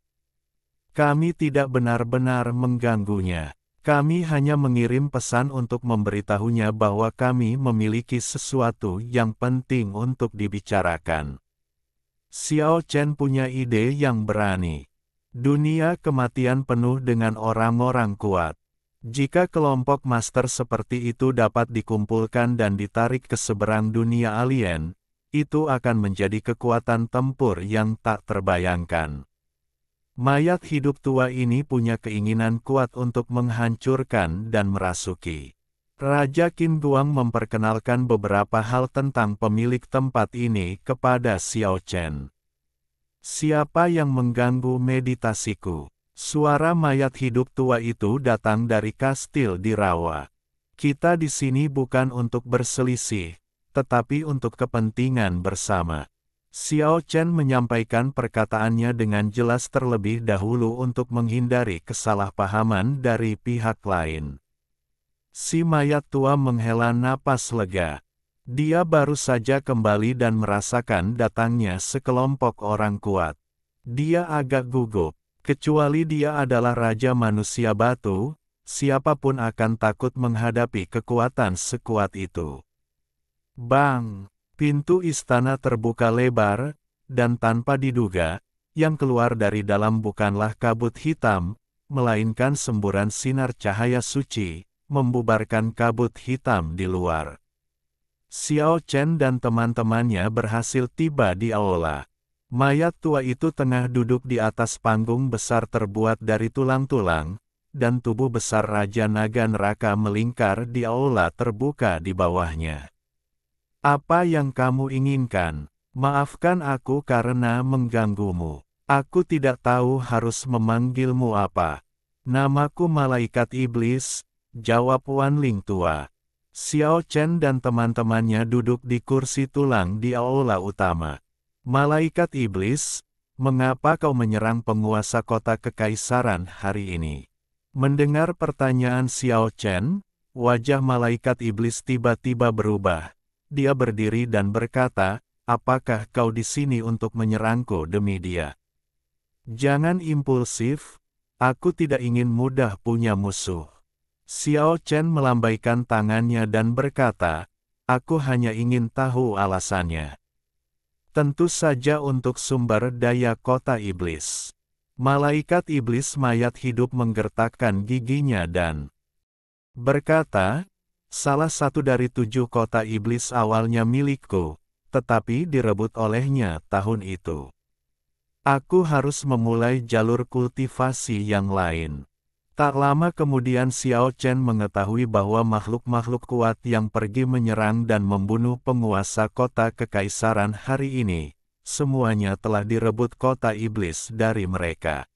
Kami tidak benar-benar mengganggunya. Kami hanya mengirim pesan untuk memberitahunya bahwa kami memiliki sesuatu yang penting untuk dibicarakan. Xiao Chen punya ide yang berani. Dunia kematian penuh dengan orang-orang kuat. Jika kelompok master seperti itu dapat dikumpulkan dan ditarik ke seberang dunia alien, itu akan menjadi kekuatan tempur yang tak terbayangkan. Mayat hidup tua ini punya keinginan kuat untuk menghancurkan dan merasuki. Raja Qin Guang memperkenalkan beberapa hal tentang pemilik tempat ini kepada Xiao Chen. Siapa yang mengganggu meditasiku? Suara mayat hidup tua itu datang dari kastil di rawa. Kita di sini bukan untuk berselisih, tetapi untuk kepentingan bersama. Xiao Chen menyampaikan perkataannya dengan jelas terlebih dahulu untuk menghindari kesalahpahaman dari pihak lain. Si mayat tua menghela napas lega. Dia baru saja kembali dan merasakan datangnya sekelompok orang kuat. Dia agak gugup. Kecuali dia adalah Raja Manusia Batu, siapapun akan takut menghadapi kekuatan sekuat itu. Bang! Pintu istana terbuka lebar, dan tanpa diduga, yang keluar dari dalam bukanlah kabut hitam, melainkan semburan sinar cahaya suci, membubarkan kabut hitam di luar. Xiao Chen dan teman-temannya berhasil tiba di aula. Mayat tua itu tengah duduk di atas panggung besar terbuat dari tulang-tulang, dan tubuh besar Raja Naga Neraka melingkar di aula terbuka di bawahnya. Apa yang kamu inginkan? Maafkan aku karena mengganggumu. Aku tidak tahu harus memanggilmu apa. Namaku Malaikat Iblis, jawab Wan Ling tua. Xiao Chen dan teman-temannya duduk di kursi tulang di aula utama. Malaikat Iblis, mengapa kau menyerang penguasa kota kekaisaran hari ini? Mendengar pertanyaan Xiao Chen, wajah Malaikat Iblis tiba-tiba berubah. Dia berdiri dan berkata, apakah kau di sini untuk menyerangku demi dia? Jangan impulsif, aku tidak ingin mudah punya musuh. Xiao Chen melambaikan tangannya dan berkata, aku hanya ingin tahu alasannya. Tentu saja untuk sumber daya kota iblis. Malaikat Iblis mayat hidup menggertakkan giginya dan berkata, salah satu dari 7 kota iblis awalnya milikku, tetapi direbut olehnya tahun itu. Aku harus memulai jalur kultivasi yang lain. Tak lama kemudian Xiao Chen mengetahui bahwa makhluk-makhluk kuat yang pergi menyerang dan membunuh penguasa kota kekaisaran hari ini, semuanya telah direbut kota iblis dari mereka.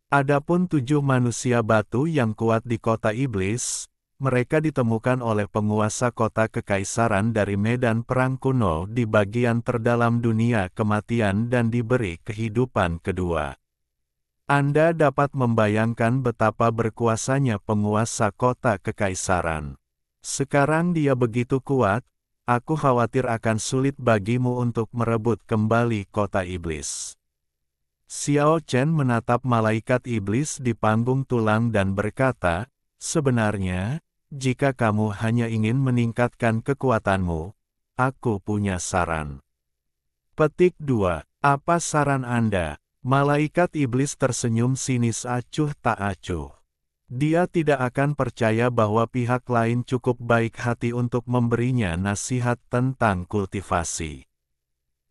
Adapun 7 manusia batu yang kuat di kota iblis, mereka ditemukan oleh penguasa kota kekaisaran dari medan perang kuno di bagian terdalam dunia kematian dan diberi kehidupan kedua. Anda dapat membayangkan betapa berkuasanya penguasa kota kekaisaran. Sekarang dia begitu kuat, aku khawatir akan sulit bagimu untuk merebut kembali kota iblis. Xiao Chen menatap malaikat iblis di panggung tulang dan berkata, sebenarnya, jika kamu hanya ingin meningkatkan kekuatanmu, aku punya saran. Petik 2. Apa saran Anda? Malaikat iblis tersenyum sinis acuh tak acuh. Dia tidak akan percaya bahwa pihak lain cukup baik hati untuk memberinya nasihat tentang kultivasi.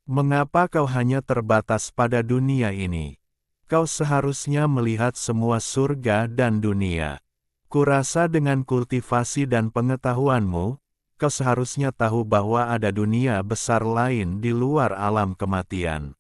Mengapa kau hanya terbatas pada dunia ini? Kau seharusnya melihat semua surga dan dunia. Kurasa dengan kultivasi dan pengetahuanmu, kau seharusnya tahu bahwa ada dunia besar lain di luar alam kematian.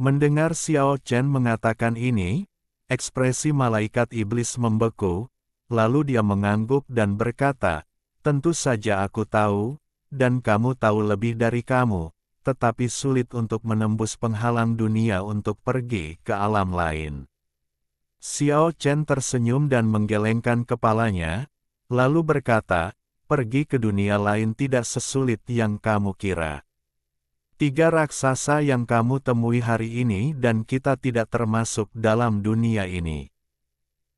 Mendengar Xiao Chen mengatakan ini, ekspresi malaikat iblis membeku, lalu dia mengangguk dan berkata, tentu saja aku tahu, dan kamu tahu lebih dari kamu, tetapi sulit untuk menembus penghalang dunia untuk pergi ke alam lain. Xiao Chen tersenyum dan menggelengkan kepalanya, lalu berkata, pergi ke dunia lain tidak sesulit yang kamu kira. 3 raksasa yang kamu temui hari ini dan kita tidak termasuk dalam dunia ini.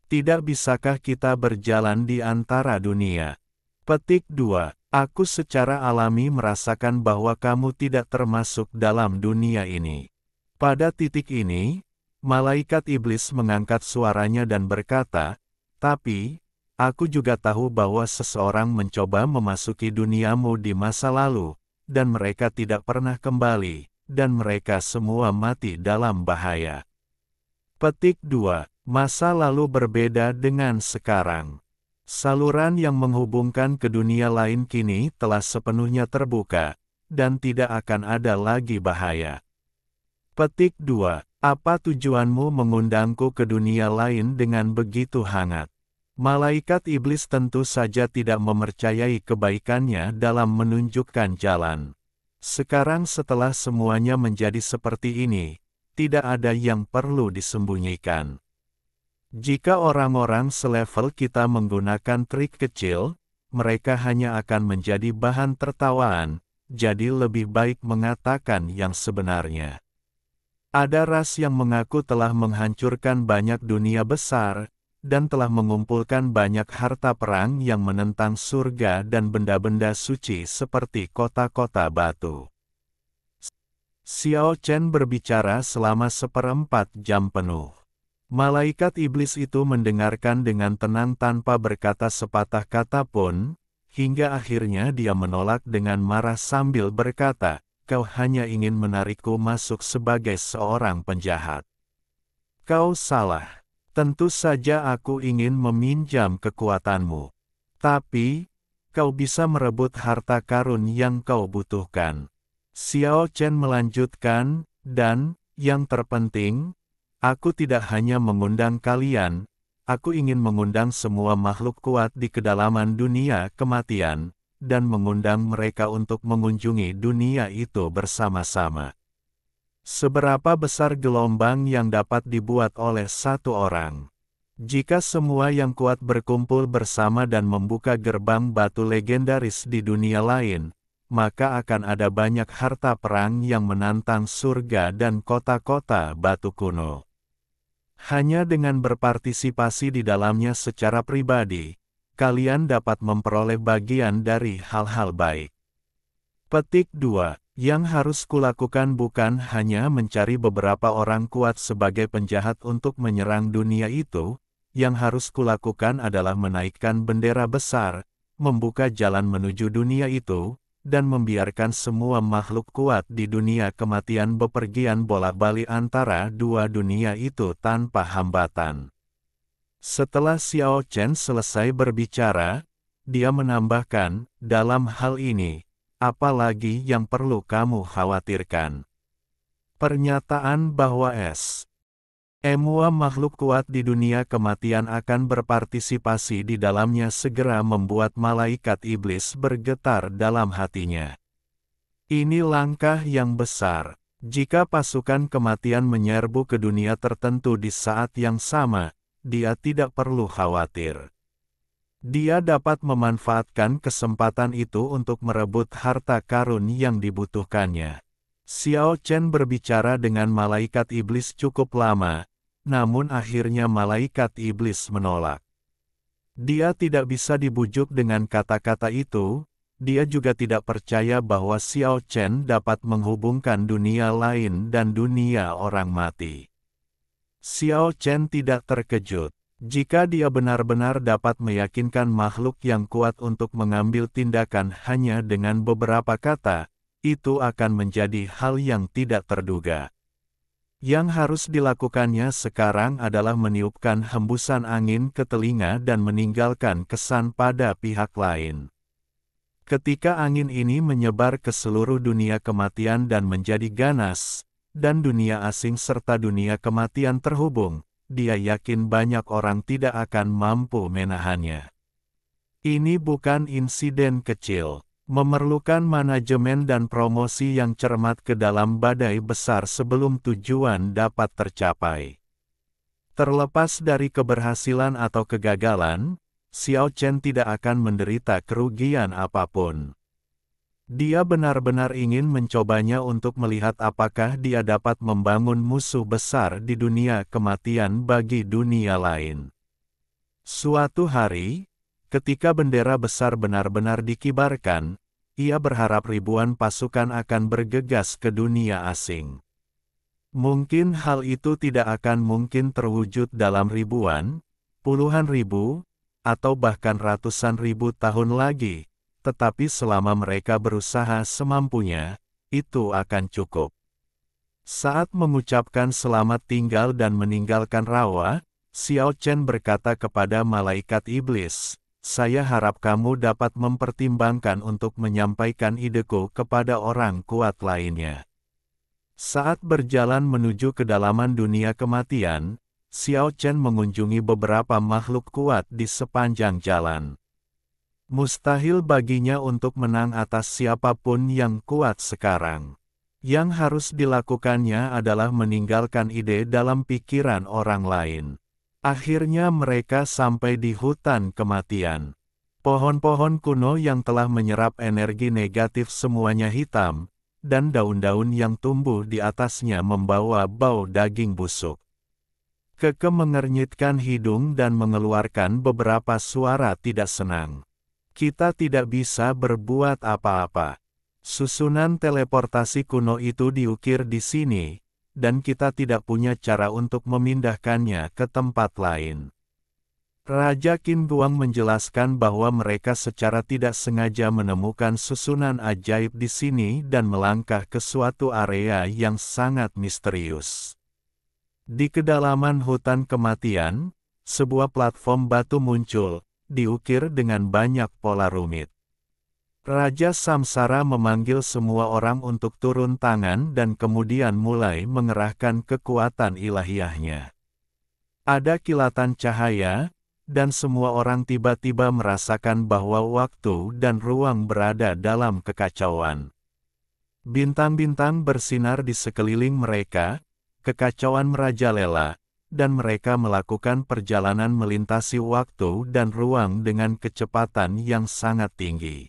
Tidak bisakah kita berjalan di antara dunia? Petik 2. Aku secara alami merasakan bahwa kamu tidak termasuk dalam dunia ini. Pada titik ini, malaikat iblis mengangkat suaranya dan berkata, tapi, aku juga tahu bahwa seseorang mencoba memasuki duniamu di masa lalu, dan mereka tidak pernah kembali, dan mereka semua mati dalam bahaya. Petik 2. Masa lalu berbeda dengan sekarang. Saluran yang menghubungkan ke dunia lain kini telah sepenuhnya terbuka, dan tidak akan ada lagi bahaya. Petik 2. Apa tujuanmu mengundangku ke dunia lain dengan begitu hangat? Malaikat iblis tentu saja tidak mempercayai kebaikannya dalam menunjukkan jalan. Sekarang setelah semuanya menjadi seperti ini, tidak ada yang perlu disembunyikan. Jika orang-orang selevel kita menggunakan trik kecil, mereka hanya akan menjadi bahan tertawaan, jadi lebih baik mengatakan yang sebenarnya. Ada ras yang mengaku telah menghancurkan banyak dunia besar, dan telah mengumpulkan banyak harta perang yang menentang surga dan benda-benda suci seperti kota-kota batu. Xiao Chen berbicara selama 1/4 jam penuh. Malaikat iblis itu mendengarkan dengan tenang tanpa berkata sepatah kata pun, hingga akhirnya dia menolak dengan marah sambil berkata, kau hanya ingin menarikku masuk sebagai seorang penjahat. Kau salah. Tentu saja aku ingin meminjam kekuatanmu. Tapi, kau bisa merebut harta karun yang kau butuhkan. Xiao Chen melanjutkan, dan, yang terpenting, aku tidak hanya mengundang kalian, aku ingin mengundang semua makhluk kuat di kedalaman dunia kematian, dan mengundang mereka untuk mengunjungi dunia itu bersama-sama. Seberapa besar gelombang yang dapat dibuat oleh satu orang? Jika semua yang kuat berkumpul bersama dan membuka gerbang batu legendaris di dunia lain, maka akan ada banyak harta perang yang menantang surga dan kota-kota batu kuno. Hanya dengan berpartisipasi di dalamnya secara pribadi, kalian dapat memperoleh bagian dari hal-hal baik. Petik 2. Yang harus kulakukan bukan hanya mencari beberapa orang kuat sebagai penjahat untuk menyerang dunia itu, yang harus kulakukan adalah menaikkan bendera besar, membuka jalan menuju dunia itu, dan membiarkan semua makhluk kuat di dunia kematian bepergian bolak-balik antara dua dunia itu tanpa hambatan. Setelah Xiao Chen selesai berbicara, dia menambahkan, dalam hal ini, apa lagi yang perlu kamu khawatirkan? Pernyataan bahwa semua makhluk kuat di dunia kematian akan berpartisipasi di dalamnya segera membuat malaikat iblis bergetar dalam hatinya. Ini langkah yang besar. Jika pasukan kematian menyerbu ke dunia tertentu di saat yang sama, dia tidak perlu khawatir. Dia dapat memanfaatkan kesempatan itu untuk merebut harta karun yang dibutuhkannya. Xiao Chen berbicara dengan malaikat iblis cukup lama, namun akhirnya malaikat iblis menolak. Dia tidak bisa dibujuk dengan kata-kata itu. Dia juga tidak percaya bahwa Xiao Chen dapat menghubungkan dunia lain dan dunia orang mati. Xiao Chen tidak terkejut. Jika dia benar-benar dapat meyakinkan makhluk yang kuat untuk mengambil tindakan hanya dengan beberapa kata, itu akan menjadi hal yang tidak terduga. Yang harus dilakukannya sekarang adalah meniupkan hembusan angin ke telinga dan meninggalkan kesan pada pihak lain. Ketika angin ini menyebar ke seluruh dunia kematian dan menjadi ganas, dan dunia asing serta dunia kematian terhubung, dia yakin banyak orang tidak akan mampu menahannya. Ini bukan insiden kecil, memerlukan manajemen dan promosi yang cermat ke dalam badai besar sebelum tujuan dapat tercapai. Terlepas dari keberhasilan atau kegagalan, Xiao Chen tidak akan menderita kerugian apapun. Dia benar-benar ingin mencobanya untuk melihat apakah dia dapat membangun musuh besar di dunia kematian bagi dunia lain. Suatu hari, ketika bendera besar benar-benar dikibarkan, ia berharap ribuan pasukan akan bergegas ke dunia asing. Mungkin hal itu tidak akan mungkin terwujud dalam ribuan, puluhan ribu, atau bahkan ratusan ribu tahun lagi, tetapi selama mereka berusaha semampunya, itu akan cukup. Saat mengucapkan selamat tinggal dan meninggalkan rawa, Xiao Chen berkata kepada malaikat iblis, "Saya harap kamu dapat mempertimbangkan untuk menyampaikan ideku kepada orang kuat lainnya." Saat berjalan menuju kedalaman dunia kematian, Xiao Chen mengunjungi beberapa makhluk kuat di sepanjang jalan. Mustahil baginya untuk menang atas siapapun yang kuat sekarang. Yang harus dilakukannya adalah meninggalkan ide dalam pikiran orang lain. Akhirnya mereka sampai di hutan kematian. Pohon-pohon kuno yang telah menyerap energi negatif semuanya hitam, dan daun-daun yang tumbuh di atasnya membawa bau daging busuk. Keke mengernyitkan hidung dan mengeluarkan beberapa suara tidak senang. Kita tidak bisa berbuat apa-apa. Susunan teleportasi kuno itu diukir di sini, dan kita tidak punya cara untuk memindahkannya ke tempat lain. Raja Qin Guang menjelaskan bahwa mereka secara tidak sengaja menemukan susunan ajaib di sini dan melangkah ke suatu area yang sangat misterius. Di kedalaman hutan kematian, sebuah platform batu muncul, diukir dengan banyak pola rumit. Raja Samsara memanggil semua orang untuk turun tangan dan kemudian mulai mengerahkan kekuatan ilahiyahnya. Ada kilatan cahaya, dan semua orang tiba-tiba merasakan bahwa waktu dan ruang berada dalam kekacauan. Bintang-bintang bersinar di sekeliling mereka, kekacauan merajalela, dan mereka melakukan perjalanan melintasi waktu dan ruang dengan kecepatan yang sangat tinggi.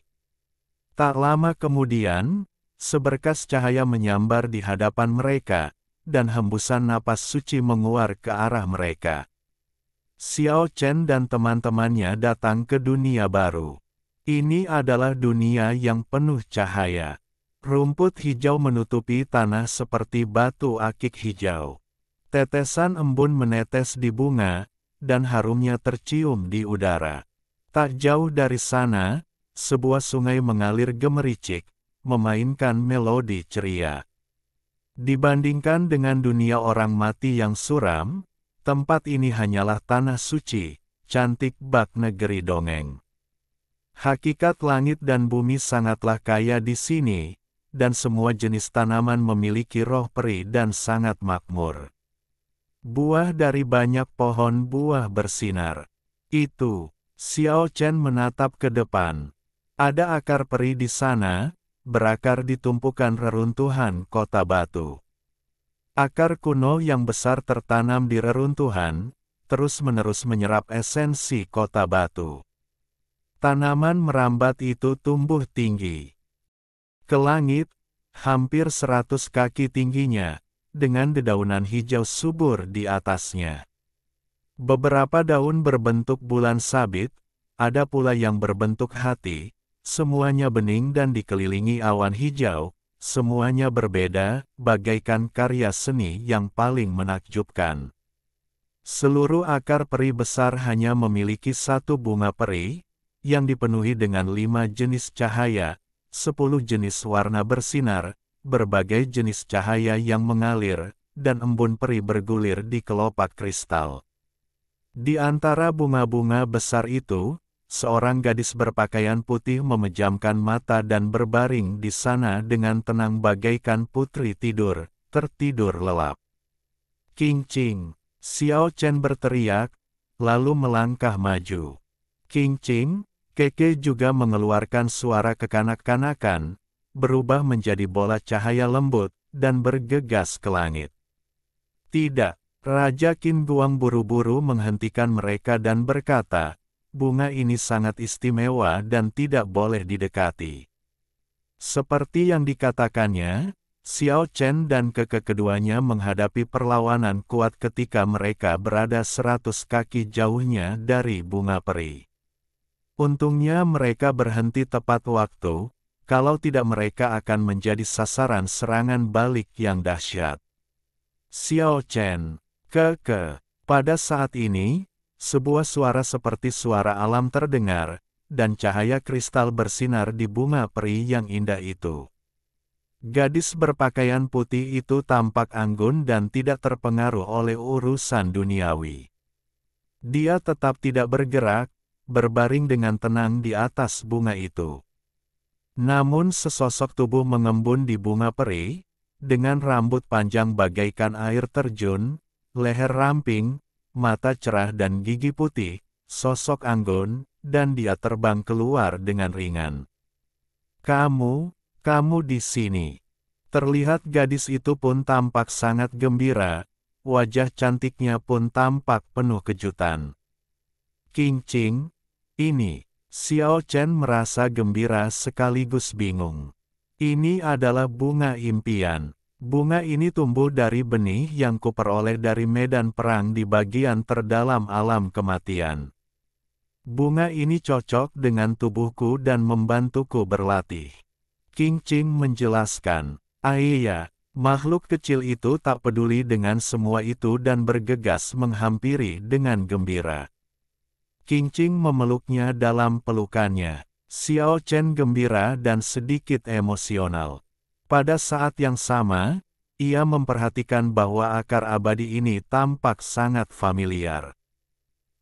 Tak lama kemudian, seberkas cahaya menyambar di hadapan mereka, dan hembusan napas suci menguar ke arah mereka. Xiao Chen dan teman-temannya datang ke dunia baru. Ini adalah dunia yang penuh cahaya. Rumput hijau menutupi tanah seperti batu akik hijau. Tetesan embun menetes di bunga, dan harumnya tercium di udara. Tak jauh dari sana, sebuah sungai mengalir gemericik, memainkan melodi ceria. Dibandingkan dengan dunia orang mati yang suram, Tempat ini hanyalah tanah suci, cantik bak negeri dongeng. Hakikat langit dan bumi sangatlah kaya di sini, dan semua jenis tanaman memiliki roh peri dan sangat makmur. Buah dari banyak pohon buah bersinar. Itu, Xiao Chen menatap ke depan. Ada akar peri di sana, berakar di tumpukan reruntuhan kota batu. Akar kuno yang besar tertanam di reruntuhan, terus-menerus menyerap esensi kota batu. Tanaman merambat itu tumbuh tinggi ke langit, hampir 100 kaki tingginya, dengan dedaunan hijau subur di atasnya. Beberapa daun berbentuk bulan sabit, ada pula yang berbentuk hati, semuanya bening dan dikelilingi awan hijau, semuanya berbeda, bagaikan karya seni yang paling menakjubkan. Seluruh akar peri besar hanya memiliki satu bunga peri, yang dipenuhi dengan 5 jenis cahaya, 10 jenis warna bersinar, berbagai jenis cahaya yang mengalir, dan embun peri bergulir di kelopak kristal. Di antara bunga-bunga besar itu, seorang gadis berpakaian putih memejamkan mata dan berbaring di sana dengan tenang bagaikan putri tidur, tertidur lelap. "King Ching!" Xiao Chen berteriak, lalu melangkah maju. "King Ching!" Keke juga mengeluarkan suara kekanak-kanakan, berubah menjadi bola cahaya lembut, dan bergegas ke langit. "Tidak!" Raja Qin Guang buru-buru menghentikan mereka dan berkata, "Bunga ini sangat istimewa dan tidak boleh didekati." Seperti yang dikatakannya, Xiao Chen dan Keke keduanya menghadapi perlawanan kuat ketika mereka berada 100 kaki jauhnya dari bunga peri. Untungnya mereka berhenti tepat waktu, kalau tidak mereka akan menjadi sasaran serangan balik yang dahsyat. "Xiao Chen, Keke." Pada saat ini, sebuah suara seperti suara alam terdengar, dan cahaya kristal bersinar di bunga peri yang indah itu. Gadis berpakaian putih itu tampak anggun dan tidak terpengaruh oleh urusan duniawi. Dia tetap tidak bergerak, berbaring dengan tenang di atas bunga itu. Namun sesosok tubuh mengembun di bunga peri, dengan rambut panjang bagaikan air terjun, leher ramping, mata cerah dan gigi putih, sosok anggun, dan dia terbang keluar dengan ringan. Kamu di sini." Terlihat gadis itu pun tampak sangat gembira, wajah cantiknya pun tampak penuh kejutan. "King Ching, ini." Xiao Chen merasa gembira sekaligus bingung. "Ini adalah bunga impian. Bunga ini tumbuh dari benih yang kuperoleh dari medan perang di bagian terdalam alam kematian. Bunga ini cocok dengan tubuhku dan membantuku berlatih." King Ching menjelaskan. "Iya." Makhluk kecil itu tak peduli dengan semua itu dan bergegas menghampiri dengan gembira. King Ching memeluknya dalam pelukannya. Xiao Chen gembira dan sedikit emosional. Pada saat yang sama, ia memperhatikan bahwa akar abadi ini tampak sangat familiar.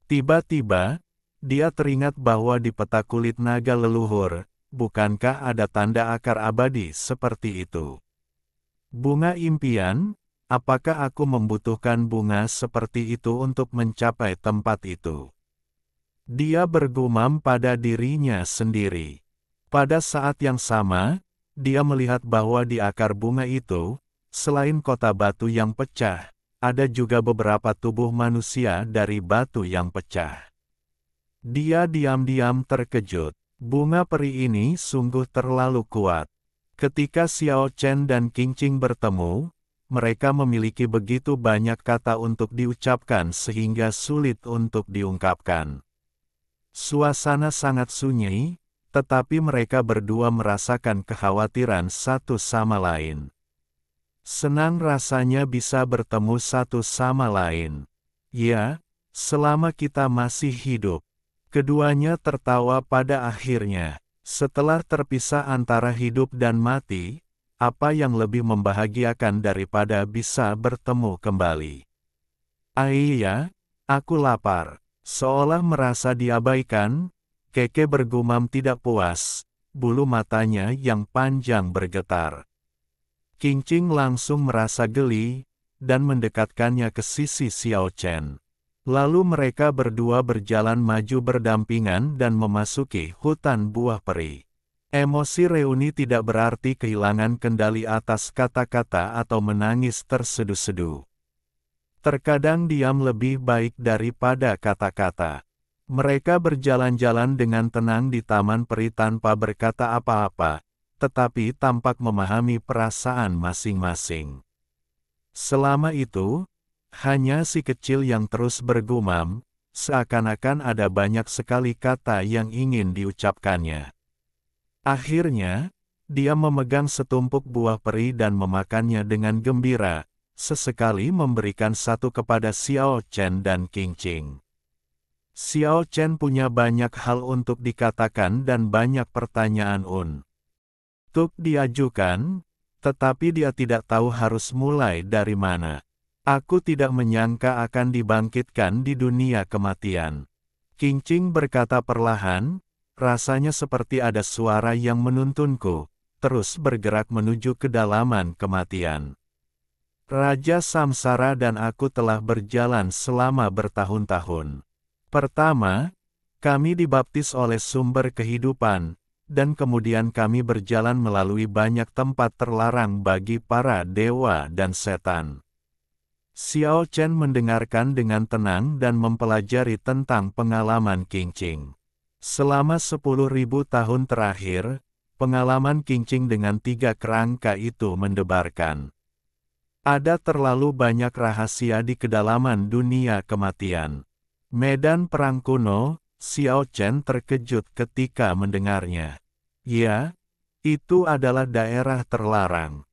Tiba-tiba, dia teringat bahwa di peta kulit naga leluhur, bukankah ada tanda akar abadi seperti itu? Bunga impian, apakah aku membutuhkan bunga seperti itu untuk mencapai tempat itu? Dia bergumam pada dirinya sendiri. Pada saat yang sama, dia melihat bahwa di akar bunga itu, selain kota batu yang pecah, ada juga beberapa tubuh manusia dari batu yang pecah. Dia diam-diam terkejut. Bunga peri ini sungguh terlalu kuat. Ketika Xiao Chen dan King Ching bertemu, mereka memiliki begitu banyak kata untuk diucapkan sehingga sulit untuk diungkapkan. Suasana sangat sunyi, tetapi mereka berdua merasakan kekhawatiran satu sama lain. Senang rasanya bisa bertemu satu sama lain. Ya, selama kita masih hidup. Keduanya tertawa pada akhirnya. Setelah terpisah antara hidup dan mati, apa yang lebih membahagiakan daripada bisa bertemu kembali? Iya, aku lapar. Seolah merasa diabaikan, Keke bergumam tidak puas, bulu matanya yang panjang bergetar. Qingqing langsung merasa geli, dan mendekatkannya ke sisi Xiao Chen. Lalu mereka berdua berjalan maju berdampingan dan memasuki hutan buah peri. Emosi Reuni tidak berarti kehilangan kendali atas kata-kata atau menangis terseduh-seduh. Terkadang diam lebih baik daripada kata-kata. Mereka berjalan-jalan dengan tenang di taman peri tanpa berkata apa-apa, tetapi tampak memahami perasaan masing-masing. Selama itu, hanya si kecil yang terus bergumam, seakan-akan ada banyak sekali kata yang ingin diucapkannya. Akhirnya, dia memegang setumpuk buah peri dan memakannya dengan gembira, sesekali memberikan satu kepada Xiao Chen dan Qingqing. Xiao Chen punya banyak hal untuk dikatakan dan banyak pertanyaan untuk diajukan, tetapi dia tidak tahu harus mulai dari mana. Aku tidak menyangka akan dibangkitkan di dunia kematian. Qingqing berkata perlahan, rasanya seperti ada suara yang menuntunku, terus bergerak menuju kedalaman kematian. Raja Samsara dan aku telah berjalan selama bertahun-tahun. Pertama, kami dibaptis oleh sumber kehidupan, dan kemudian kami berjalan melalui banyak tempat terlarang bagi para dewa dan setan. Xiao Chen mendengarkan dengan tenang dan mempelajari tentang pengalaman Qingqing. Selama 10.000 tahun terakhir, pengalaman Qingqing dengan 3 kerangka itu mendebarkan. Ada terlalu banyak rahasia di kedalaman dunia kematian. Medan perang kuno, Xiao Chen terkejut ketika mendengarnya. Ya, itu adalah daerah terlarang.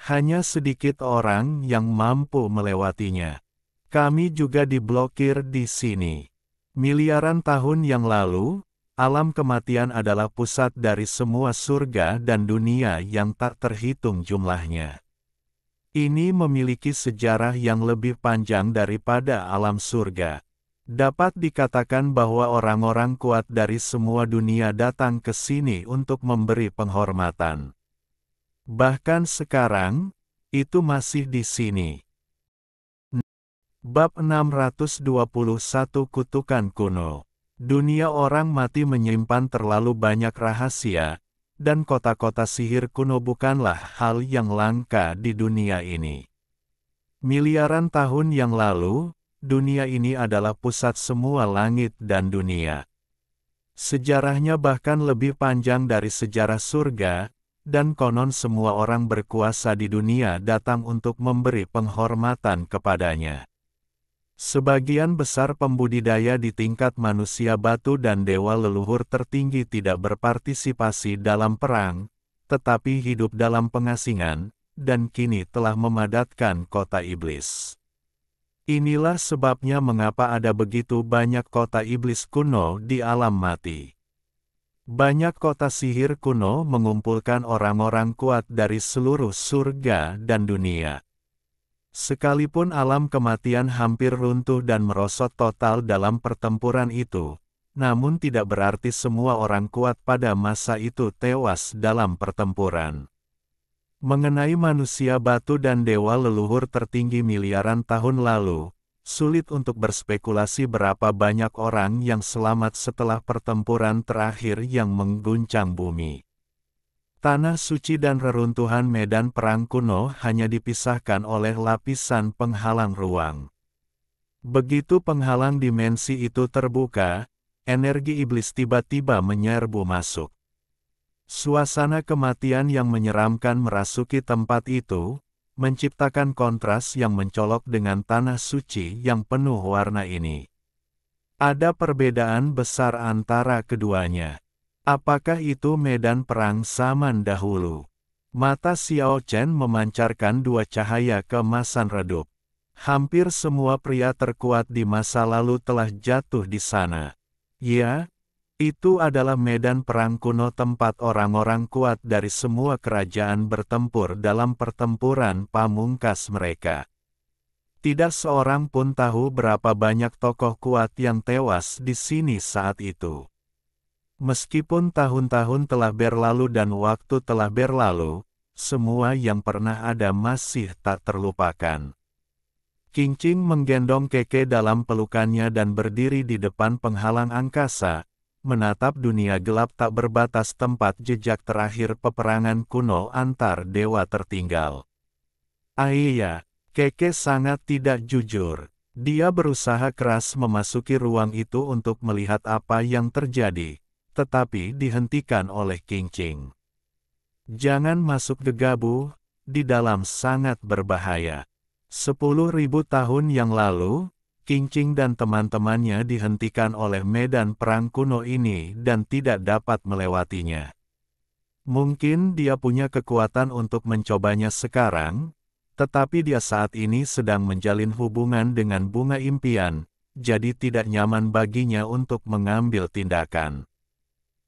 Hanya sedikit orang yang mampu melewatinya. Kami juga diblokir di sini. Miliaran tahun yang lalu, alam kematian adalah pusat dari semua surga dan dunia yang tak terhitung jumlahnya. Ini memiliki sejarah yang lebih panjang daripada alam surga. Dapat dikatakan bahwa orang-orang kuat dari semua dunia datang ke sini untuk memberi penghormatan. Bahkan sekarang, itu masih di sini. Bab 621 Kutukan Kuno. Dunia orang mati menyimpan terlalu banyak rahasia, dan kota-kota sihir kuno bukanlah hal yang langka di dunia ini. Miliaran tahun yang lalu, dunia ini adalah pusat semua langit dan dunia. Sejarahnya bahkan lebih panjang dari sejarah surga, dan konon semua orang berkuasa di dunia datang untuk memberi penghormatan kepadanya. Sebagian besar pembudidaya di tingkat manusia batu dan dewa leluhur tertinggi tidak berpartisipasi dalam perang, tetapi hidup dalam pengasingan, dan kini telah memadatkan kota iblis. Inilah sebabnya mengapa ada begitu banyak kota iblis kuno di alam mati. Banyak kota sihir kuno mengumpulkan orang-orang kuat dari seluruh surga dan dunia. Sekalipun alam kematian hampir runtuh dan merosot total dalam pertempuran itu, namun tidak berarti semua orang kuat pada masa itu tewas dalam pertempuran. Mengenai manusia batu dan dewa leluhur tertinggi miliaran tahun lalu, sulit untuk berspekulasi berapa banyak orang yang selamat setelah pertempuran terakhir yang mengguncang bumi. Tanah suci dan reruntuhan medan perang kuno hanya dipisahkan oleh lapisan penghalang ruang. Begitu penghalang dimensi itu terbuka, energi iblis tiba-tiba menyerbu masuk. Suasana kematian yang menyeramkan merasuki tempat itu, menciptakan kontras yang mencolok dengan tanah suci yang penuh warna ini. Ada perbedaan besar antara keduanya. Apakah itu medan perang zaman dahulu? Mata Xiao Chen memancarkan 2 cahaya keemasan redup. Hampir semua pria terkuat di masa lalu telah jatuh di sana. Ya, itu adalah medan perang kuno tempat orang-orang kuat dari semua kerajaan bertempur dalam pertempuran pamungkas mereka. Tidak seorang pun tahu berapa banyak tokoh kuat yang tewas di sini saat itu. Meskipun tahun-tahun telah berlalu dan waktu telah berlalu, semua yang pernah ada masih tak terlupakan. Qingqing menggendong Keke dalam pelukannya dan berdiri di depan penghalang angkasa, menatap dunia gelap tak berbatas tempat jejak terakhir peperangan kuno antar dewa tertinggal. Iya, Keke sangat tidak jujur. Dia berusaha keras memasuki ruang itu untuk melihat apa yang terjadi, tetapi dihentikan oleh Qingqing. Jangan masuk gegabah, di dalam sangat berbahaya. 10.000 tahun yang lalu, Qingqing dan teman-temannya dihentikan oleh medan perang kuno ini dan tidak dapat melewatinya. Mungkin dia punya kekuatan untuk mencobanya sekarang, tetapi dia saat ini sedang menjalin hubungan dengan bunga impian, jadi tidak nyaman baginya untuk mengambil tindakan.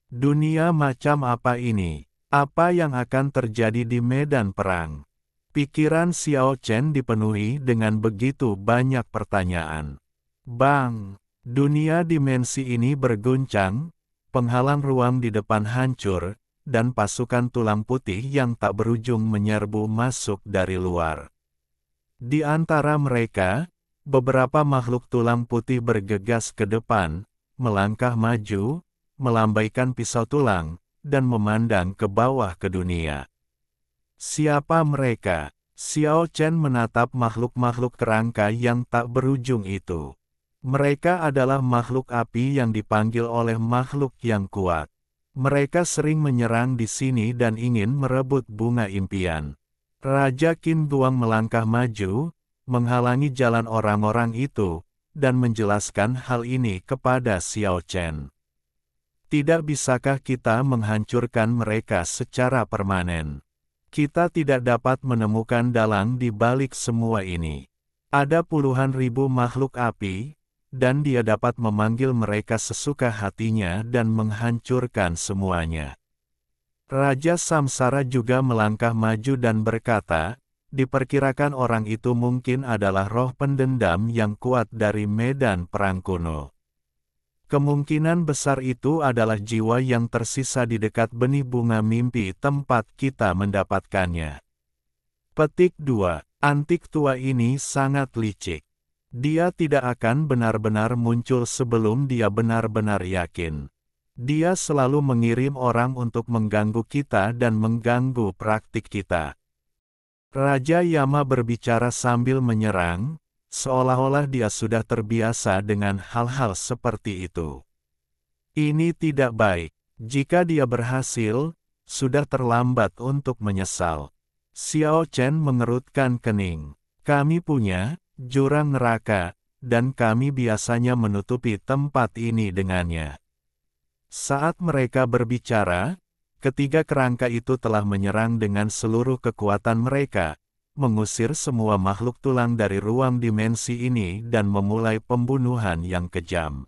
Dunia macam apa ini? Apa yang akan terjadi di medan perang? Pikiran Xiao Chen dipenuhi dengan begitu banyak pertanyaan. Bang! Dunia dimensi ini berguncang, penghalang ruang di depan hancur, dan pasukan tulang putih yang tak berujung menyerbu masuk dari luar. Di antara mereka, beberapa makhluk tulang putih bergegas ke depan, melangkah maju, melambaikan pisau tulang, dan memandang ke bawah ke dunia. Siapa mereka? Xiao Chen menatap makhluk-makhluk kerangka yang tak berujung itu. Mereka adalah makhluk api yang dipanggil oleh makhluk yang kuat. Mereka sering menyerang di sini dan ingin merebut bunga impian. Raja Qin Duang melangkah maju, menghalangi jalan orang-orang itu, dan menjelaskan hal ini kepada Xiao Chen. Tidak bisakah kita menghancurkan mereka secara permanen? Kita tidak dapat menemukan dalang di balik semua ini. Ada puluhan ribu makhluk api, dan dia dapat memanggil mereka sesuka hatinya dan menghancurkan semuanya. Raja Samsara juga melangkah maju dan berkata, diperkirakan orang itu mungkin adalah roh pendendam yang kuat dari medan perang kuno. Kemungkinan besar itu adalah jiwa yang tersisa di dekat benih bunga mimpi tempat kita mendapatkannya. Petik 2. Antik tua ini sangat licik. Dia tidak akan benar-benar muncul sebelum dia benar-benar yakin. Dia selalu mengirim orang untuk mengganggu kita dan mengganggu praktik kita. Raja Yama berbicara sambil menyerang, seolah-olah dia sudah terbiasa dengan hal-hal seperti itu. Ini tidak baik. Jika dia berhasil, sudah terlambat untuk menyesal. Xiao Chen mengerutkan kening. Kami punya jurang neraka, dan kami biasanya menutupi tempat ini dengannya. Saat mereka berbicara, ketiga kerangka itu telah menyerang dengan seluruh kekuatan mereka, mengusir semua makhluk tulang dari ruang dimensi ini dan memulai pembunuhan yang kejam.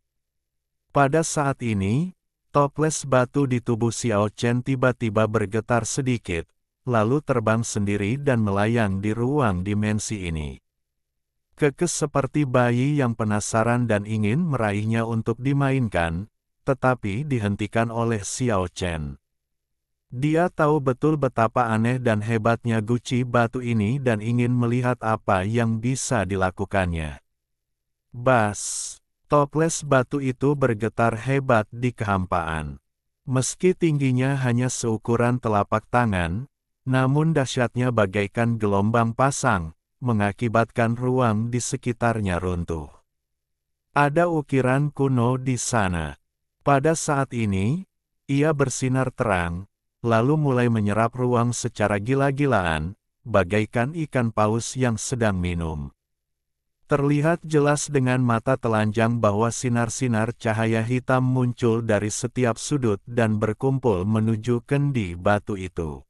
Pada saat ini, toples batu di tubuh Xiao Chen tiba-tiba bergetar sedikit, lalu terbang sendiri dan melayang di ruang dimensi ini. Kekes seperti bayi yang penasaran dan ingin meraihnya untuk dimainkan, tetapi dihentikan oleh Xiao Chen. Dia tahu betul betapa aneh dan hebatnya guci batu ini dan ingin melihat apa yang bisa dilakukannya. Bas! Toples batu itu bergetar hebat di kehampaan. Meski tingginya hanya seukuran telapak tangan, namun dahsyatnya bagaikan gelombang pasang, mengakibatkan ruang di sekitarnya runtuh. Ada ukiran kuno di sana. Pada saat ini, ia bersinar terang, lalu mulai menyerap ruang secara gila-gilaan, bagaikan ikan paus yang sedang minum. Terlihat jelas dengan mata telanjang bahwa sinar-sinar cahaya hitam muncul dari setiap sudut dan berkumpul menuju kendi batu itu.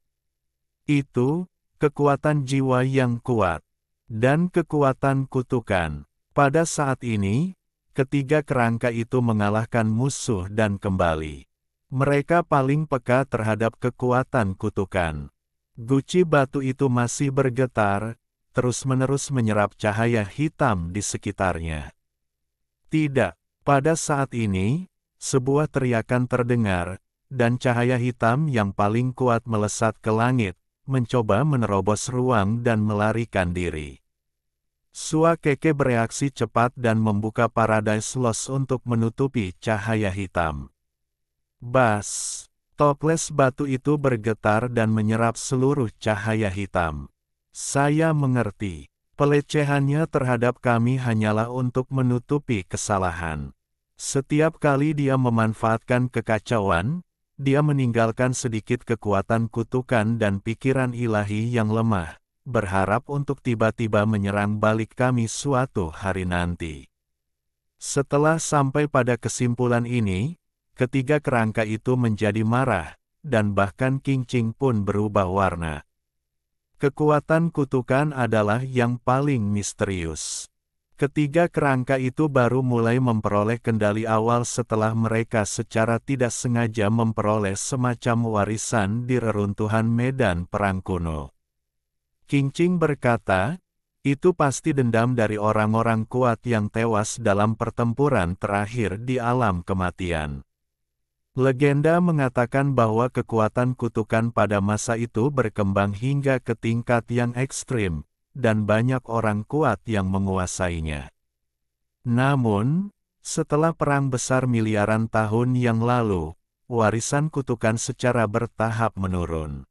Itu, kekuatan jiwa yang kuat, dan kekuatan kutukan. Pada saat ini, ketiga kerangka itu mengalahkan musuh dan kembali. Mereka paling peka terhadap kekuatan kutukan. Guci batu itu masih bergetar, terus-menerus menyerap cahaya hitam di sekitarnya. Tidak, pada saat ini, sebuah teriakan terdengar, dan cahaya hitam yang paling kuat melesat ke langit, mencoba menerobos ruang dan melarikan diri. Sua Keke bereaksi cepat dan membuka Paradise Lost untuk menutupi cahaya hitam. Bas! Toples batu itu bergetar dan menyerap seluruh cahaya hitam. Saya mengerti. Pelecehannya terhadap kami hanyalah untuk menutupi kesalahan. Setiap kali dia memanfaatkan kekacauan, dia meninggalkan sedikit kekuatan kutukan dan pikiran ilahi yang lemah, berharap untuk tiba-tiba menyerang balik kami suatu hari nanti. Setelah sampai pada kesimpulan ini, ketiga kerangka itu menjadi marah, dan bahkan Qingqing pun berubah warna. Kekuatan kutukan adalah yang paling misterius. Ketiga kerangka itu baru mulai memperoleh kendali awal setelah mereka secara tidak sengaja memperoleh semacam warisan di reruntuhan medan perang kuno. Qingqing berkata, itu pasti dendam dari orang-orang kuat yang tewas dalam pertempuran terakhir di alam kematian. Legenda mengatakan bahwa kekuatan kutukan pada masa itu berkembang hingga ke tingkat yang ekstrim, dan banyak orang kuat yang menguasainya. Namun, setelah perang besar miliaran tahun yang lalu, warisan kutukan secara bertahap menurun.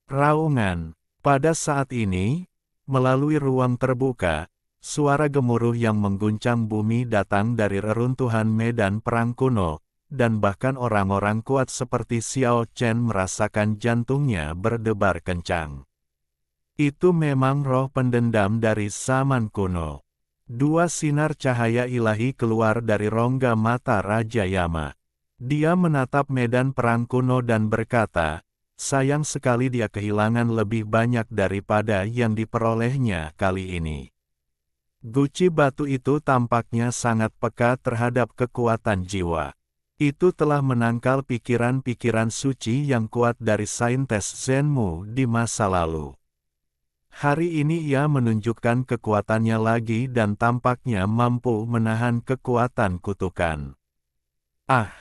Raungan. Pada saat ini, melalui ruang terbuka, suara gemuruh yang mengguncang bumi datang dari reruntuhan medan perang kuno, dan bahkan orang-orang kuat seperti Xiao Chen merasakan jantungnya berdebar kencang. Itu memang roh pendendam dari zaman kuno. Dua sinar cahaya ilahi keluar dari rongga mata Raja Yama. Dia menatap medan perang kuno dan berkata, sayang sekali dia kehilangan lebih banyak daripada yang diperolehnya kali ini. Guci batu itu tampaknya sangat peka terhadap kekuatan jiwa. Itu telah menangkal pikiran-pikiran suci yang kuat dari saintes Zenmu di masa lalu. Hari ini ia menunjukkan kekuatannya lagi dan tampaknya mampu menahan kekuatan kutukan. Ah!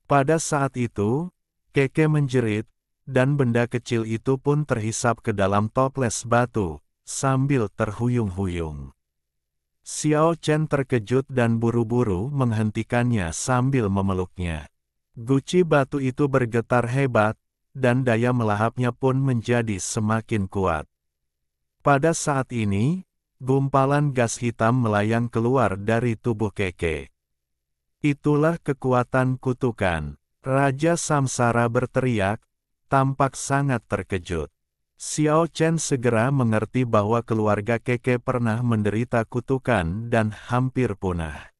Pada saat itu, Keke menjerit, dan benda kecil itu pun terhisap ke dalam toples batu, sambil terhuyung-huyung. Xiao Chen terkejut dan buru-buru menghentikannya sambil memeluknya. Guci batu itu bergetar hebat, dan daya melahapnya pun menjadi semakin kuat. Pada saat ini, gumpalan gas hitam melayang keluar dari tubuh Keke. Itulah kekuatan kutukan. Raja Samsara berteriak, tampak sangat terkejut. Xiao Chen segera mengerti bahwa keluarga Keke pernah menderita kutukan dan hampir punah.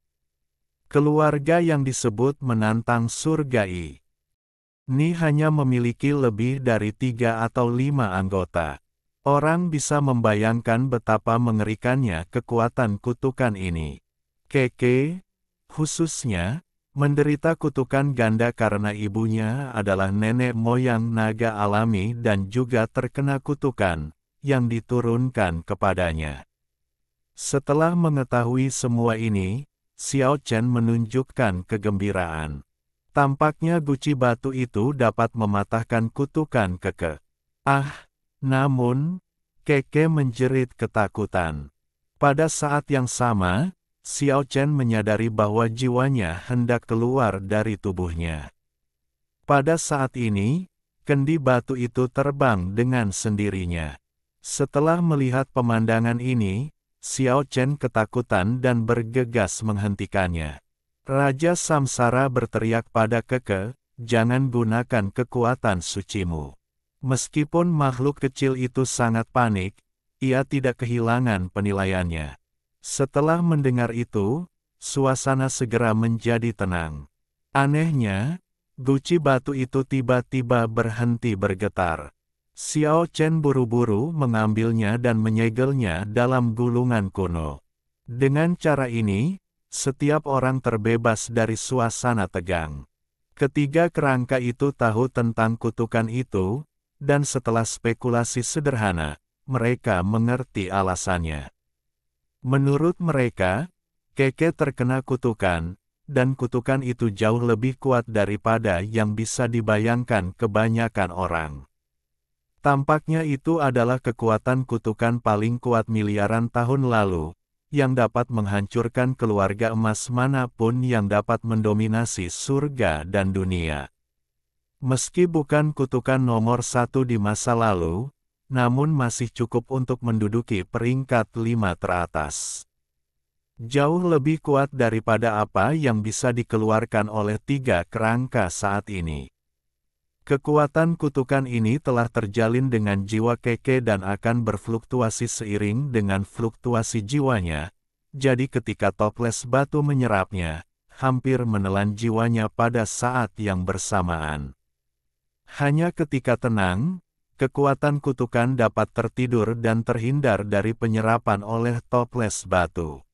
Keluarga yang disebut menantang surga ini hanya memiliki lebih dari 3 atau 5 anggota. Orang bisa membayangkan betapa mengerikannya kekuatan kutukan ini. Keke, khususnya, menderita kutukan ganda karena ibunya adalah nenek moyang naga alami dan juga terkena kutukan yang diturunkan kepadanya. Setelah mengetahui semua ini, Xiao Chen menunjukkan kegembiraan. Tampaknya guci batu itu dapat mematahkan kutukan Keke. Ah, namun, Keke menjerit ketakutan. Pada saat yang sama, Xiao Chen menyadari bahwa jiwanya hendak keluar dari tubuhnya. Pada saat ini, kendi batu itu terbang dengan sendirinya. Setelah melihat pemandangan ini, Xiao Chen ketakutan dan bergegas menghentikannya. Raja Samsara berteriak pada Keke, jangan gunakan kekuatan sucimu. Meskipun makhluk kecil itu sangat panik, ia tidak kehilangan penilaiannya. Setelah mendengar itu, suasana segera menjadi tenang. Anehnya, guci batu itu tiba-tiba berhenti bergetar. Xiao Chen buru-buru mengambilnya dan menyegelnya dalam gulungan kuno. Dengan cara ini, setiap orang terbebas dari suasana tegang. Ketiga kerangka itu tahu tentang kutukan itu, dan setelah spekulasi sederhana, mereka mengerti alasannya. Menurut mereka, Keke terkena kutukan, dan kutukan itu jauh lebih kuat daripada yang bisa dibayangkan kebanyakan orang. Tampaknya itu adalah kekuatan kutukan paling kuat miliaran tahun lalu, yang dapat menghancurkan keluarga emas manapun yang dapat mendominasi surga dan dunia. Meski bukan kutukan nomor 1 di masa lalu, namun masih cukup untuk menduduki peringkat 5 teratas. Jauh lebih kuat daripada apa yang bisa dikeluarkan oleh 3 kerangka saat ini. Kekuatan kutukan ini telah terjalin dengan jiwa Keke dan akan berfluktuasi seiring dengan fluktuasi jiwanya, jadi ketika toples batu menyerapnya, hampir menelan jiwanya pada saat yang bersamaan. Hanya ketika tenang, kekuatan kutukan dapat tertidur dan terhindar dari penyerapan oleh toples batu.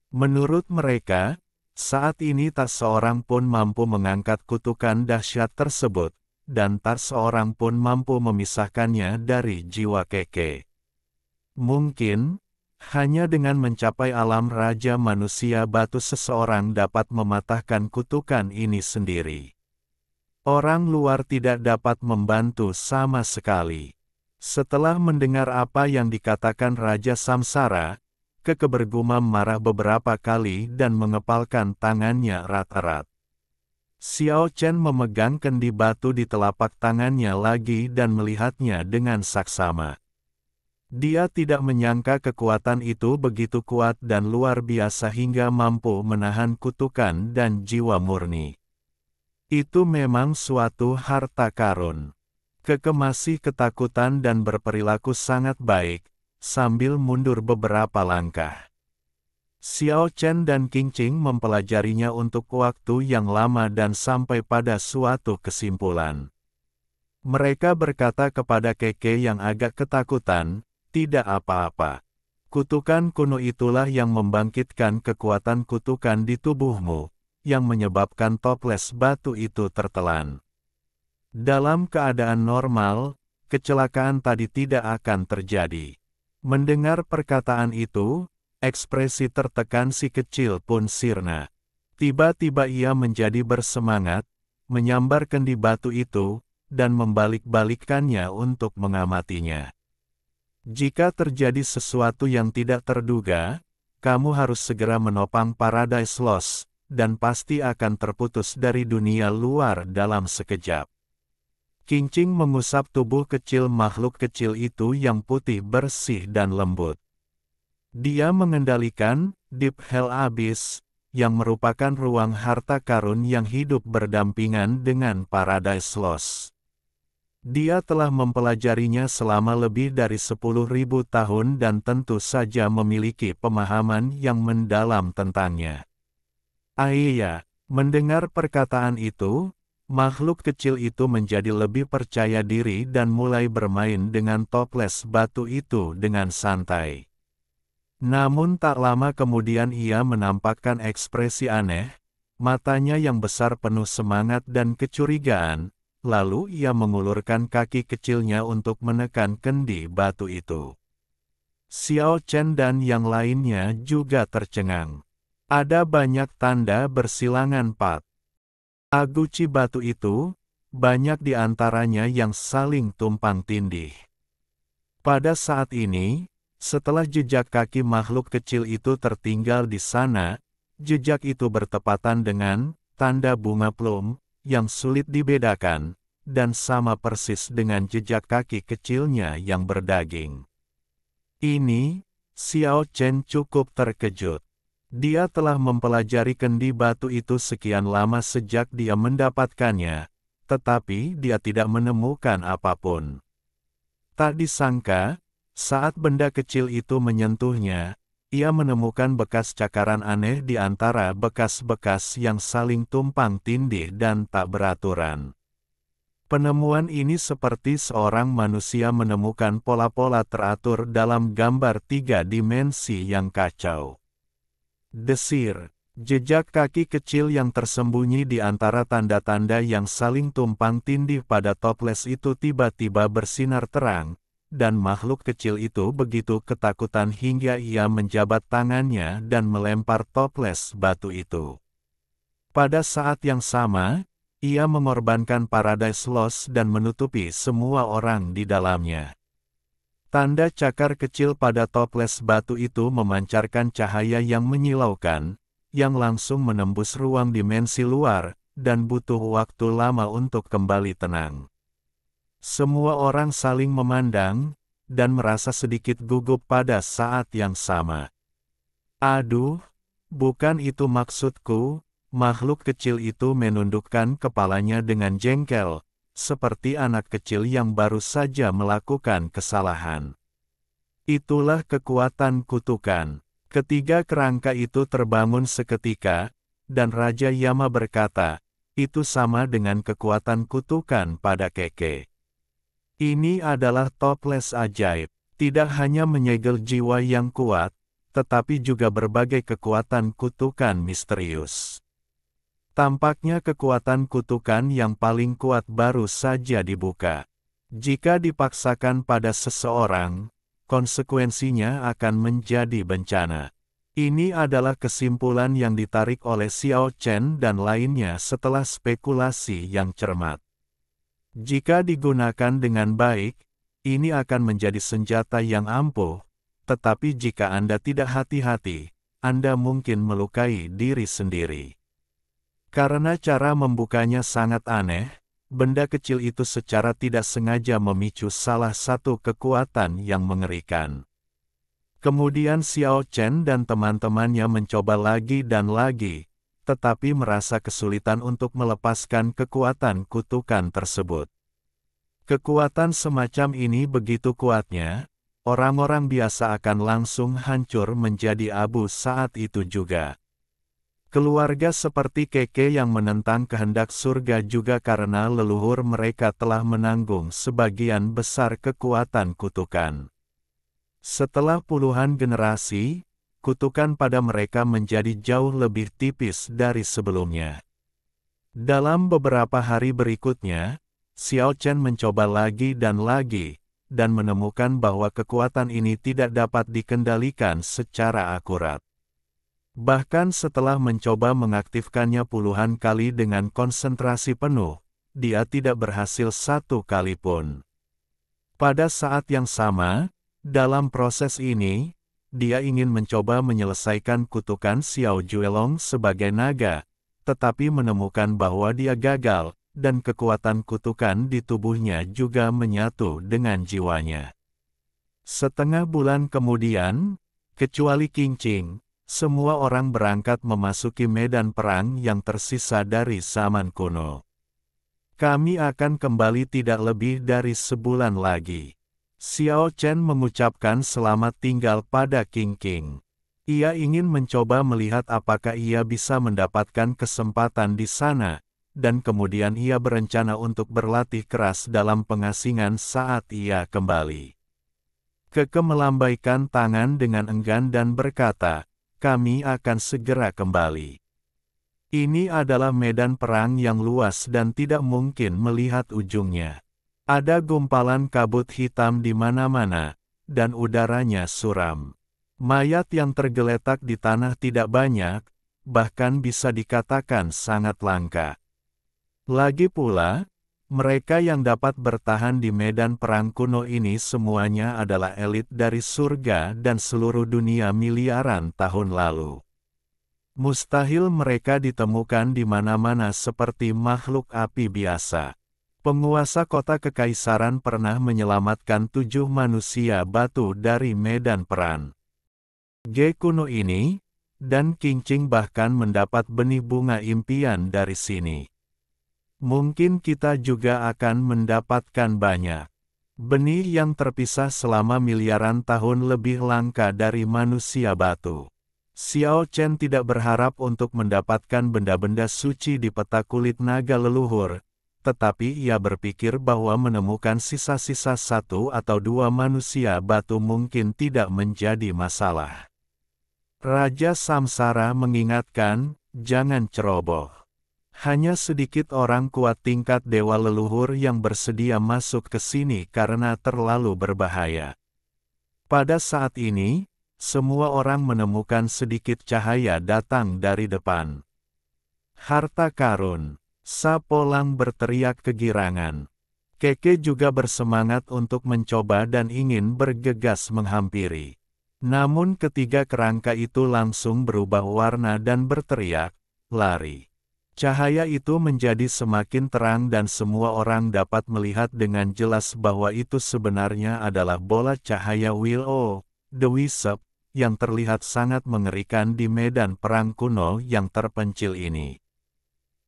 Menurut mereka, saat ini tak seorang pun mampu mengangkat kutukan dahsyat tersebut, dan tak seorang pun mampu memisahkannya dari jiwa Keke. Mungkin, hanya dengan mencapai alam raja manusia batu seseorang dapat mematahkan kutukan ini sendiri. Orang luar tidak dapat membantu sama sekali. Setelah mendengar apa yang dikatakan Raja Samsara, Keke bergumam marah beberapa kali dan mengepalkan tangannya erat-erat. Xiao Chen memegang kendi batu di telapak tangannya lagi dan melihatnya dengan saksama. Dia tidak menyangka kekuatan itu begitu kuat dan luar biasa hingga mampu menahan kutukan dan jiwa murni. Itu memang suatu harta karun. Keke masih ketakutan dan berperilaku sangat baik, sambil mundur beberapa langkah. Xiao Chen dan Qing Qing mempelajarinya untuk waktu yang lama dan sampai pada suatu kesimpulan. Mereka berkata kepada Keke yang agak ketakutan, "Tidak apa-apa. Kutukan kuno itulah yang membangkitkan kekuatan kutukan di tubuhmu, yang menyebabkan toples batu itu tertelan. Dalam keadaan normal, kecelakaan tadi tidak akan terjadi." Mendengar perkataan itu, ekspresi tertekan si kecil pun sirna. Tiba-tiba ia menjadi bersemangat, menyambar kendi batu itu, dan membalik-balikkannya untuk mengamatinya. Jika terjadi sesuatu yang tidak terduga, kamu harus segera menopang Paradise Lost, dan pasti akan terputus dari dunia luar dalam sekejap. Qing Qing mengusap tubuh kecil makhluk kecil itu yang putih bersih dan lembut. Dia mengendalikan Deep Hell Abyss, yang merupakan ruang harta karun yang hidup berdampingan dengan Paradise Lost. Dia telah mempelajarinya selama lebih dari 10.000 tahun dan tentu saja memiliki pemahaman yang mendalam tentangnya. Aiya, mendengar perkataan itu, makhluk kecil itu menjadi lebih percaya diri dan mulai bermain dengan toples batu itu dengan santai. Namun tak lama kemudian ia menampakkan ekspresi aneh, matanya yang besar penuh semangat dan kecurigaan, lalu ia mengulurkan kaki kecilnya untuk menekan kendi batu itu. Xiao Chen dan yang lainnya juga tercengang. Ada banyak tanda bersilangan pat. Aguci batu itu, banyak di antaranya yang saling tumpang tindih. Pada saat ini, setelah jejak kaki makhluk kecil itu tertinggal di sana, jejak itu bertepatan dengan tanda bunga plum, yang sulit dibedakan, dan sama persis dengan jejak kaki kecilnya yang berdaging. Ini, Xiao Chen cukup terkejut. Dia telah mempelajari kendi batu itu sekian lama sejak dia mendapatkannya, tetapi dia tidak menemukan apapun. Tak disangka, saat benda kecil itu menyentuhnya, ia menemukan bekas cakaran aneh di antara bekas-bekas yang saling tumpang tindih dan tak beraturan. Penemuan ini seperti seorang manusia menemukan pola-pola teratur dalam gambar 3 dimensi yang kacau. Desir, jejak kaki kecil yang tersembunyi di antara tanda-tanda yang saling tumpang tindih pada toples itu tiba-tiba bersinar terang, dan makhluk kecil itu begitu ketakutan hingga ia menjabat tangannya dan melempar toples batu itu. Pada saat yang sama, ia mengorbankan Paradise Lost dan menutupi semua orang di dalamnya. Tanda cakar kecil pada toples batu itu memancarkan cahaya yang menyilaukan, yang langsung menembus ruang dimensi luar, dan butuh waktu lama untuk kembali tenang. Semua orang saling memandang, dan merasa sedikit gugup pada saat yang sama. Aduh, bukan itu maksudku, makhluk kecil itu menundukkan kepalanya dengan jengkel, seperti anak kecil yang baru saja melakukan kesalahan. Itulah kekuatan kutukan. Ketiga kerangka itu terbangun seketika, dan Raja Yama berkata, itu sama dengan kekuatan kutukan pada Keke. Ini adalah toples ajaib, tidak hanya menyegel jiwa yang kuat, tetapi juga berbagai kekuatan kutukan misterius. Tampaknya kekuatan kutukan yang paling kuat baru saja dibuka. Jika dipaksakan pada seseorang, konsekuensinya akan menjadi bencana. Ini adalah kesimpulan yang ditarik oleh Xiao Chen dan lainnya setelah spekulasi yang cermat. Jika digunakan dengan baik, ini akan menjadi senjata yang ampuh, tetapi jika Anda tidak hati-hati, Anda mungkin melukai diri sendiri. Karena cara membukanya sangat aneh, benda kecil itu secara tidak sengaja memicu salah satu kekuatan yang mengerikan. Kemudian Xiao Chen dan teman-temannya mencoba lagi dan lagi, tetapi merasa kesulitan untuk melepaskan kekuatan kutukan tersebut. Kekuatan semacam ini begitu kuatnya, orang-orang biasa akan langsung hancur menjadi abu saat itu juga. Keluarga seperti Keke yang menentang kehendak surga juga karena leluhur mereka telah menanggung sebagian besar kekuatan kutukan. Setelah puluhan generasi, kutukan pada mereka menjadi jauh lebih tipis dari sebelumnya. Dalam beberapa hari berikutnya, Xiao Chen mencoba lagi, dan menemukan bahwa kekuatan ini tidak dapat dikendalikan secara akurat. Bahkan setelah mencoba mengaktifkannya puluhan kali dengan konsentrasi penuh, dia tidak berhasil satu kali pun. Pada saat yang sama, dalam proses ini, dia ingin mencoba menyelesaikan kutukan Xiao Juelong sebagai naga, tetapi menemukan bahwa dia gagal, dan kekuatan kutukan di tubuhnya juga menyatu dengan jiwanya. Setengah bulan kemudian, kecuali Qingqing, semua orang berangkat memasuki medan perang yang tersisa dari zaman kuno. Kami akan kembali tidak lebih dari sebulan lagi. Xiao Chen mengucapkan selamat tinggal pada Qingqing. Ia ingin mencoba melihat apakah ia bisa mendapatkan kesempatan di sana, dan kemudian ia berencana untuk berlatih keras dalam pengasingan saat ia kembali. Keke melambaikan tangan dengan enggan dan berkata, kami akan segera kembali. Ini adalah medan perang yang luas dan tidak mungkin melihat ujungnya. Ada gumpalan kabut hitam di mana-mana, dan udaranya suram. Mayat yang tergeletak di tanah tidak banyak, bahkan bisa dikatakan sangat langka. Lagi pula, mereka yang dapat bertahan di medan perang kuno ini semuanya adalah elit dari surga dan seluruh dunia miliaran tahun lalu. Mustahil mereka ditemukan di mana-mana seperti makhluk api biasa. Penguasa kota kekaisaran pernah menyelamatkan 7 manusia batu dari medan perang. Ge kuno ini, dan Qingqing bahkan mendapat benih bunga impian dari sini. Mungkin kita juga akan mendapatkan banyak benih yang terpisah selama miliaran tahun lebih langka dari manusia batu. Xiao Chen tidak berharap untuk mendapatkan benda-benda suci di peta kulit naga leluhur, tetapi ia berpikir bahwa menemukan sisa-sisa 1 atau 2 manusia batu mungkin tidak menjadi masalah. Raja Samsara mengingatkan, jangan ceroboh. Hanya sedikit orang kuat tingkat dewa leluhur yang bersedia masuk ke sini karena terlalu berbahaya. Pada saat ini, semua orang menemukan sedikit cahaya datang dari depan. Harta karun, Sapolang berteriak kegirangan. Keke juga bersemangat untuk mencoba dan ingin bergegas menghampiri. Namun ketiga kerangka itu langsung berubah warna dan berteriak, lari. Cahaya itu menjadi semakin terang dan semua orang dapat melihat dengan jelas bahwa itu sebenarnya adalah bola cahaya Will-O, the Wisp, yang terlihat sangat mengerikan di medan perang kuno yang terpencil ini.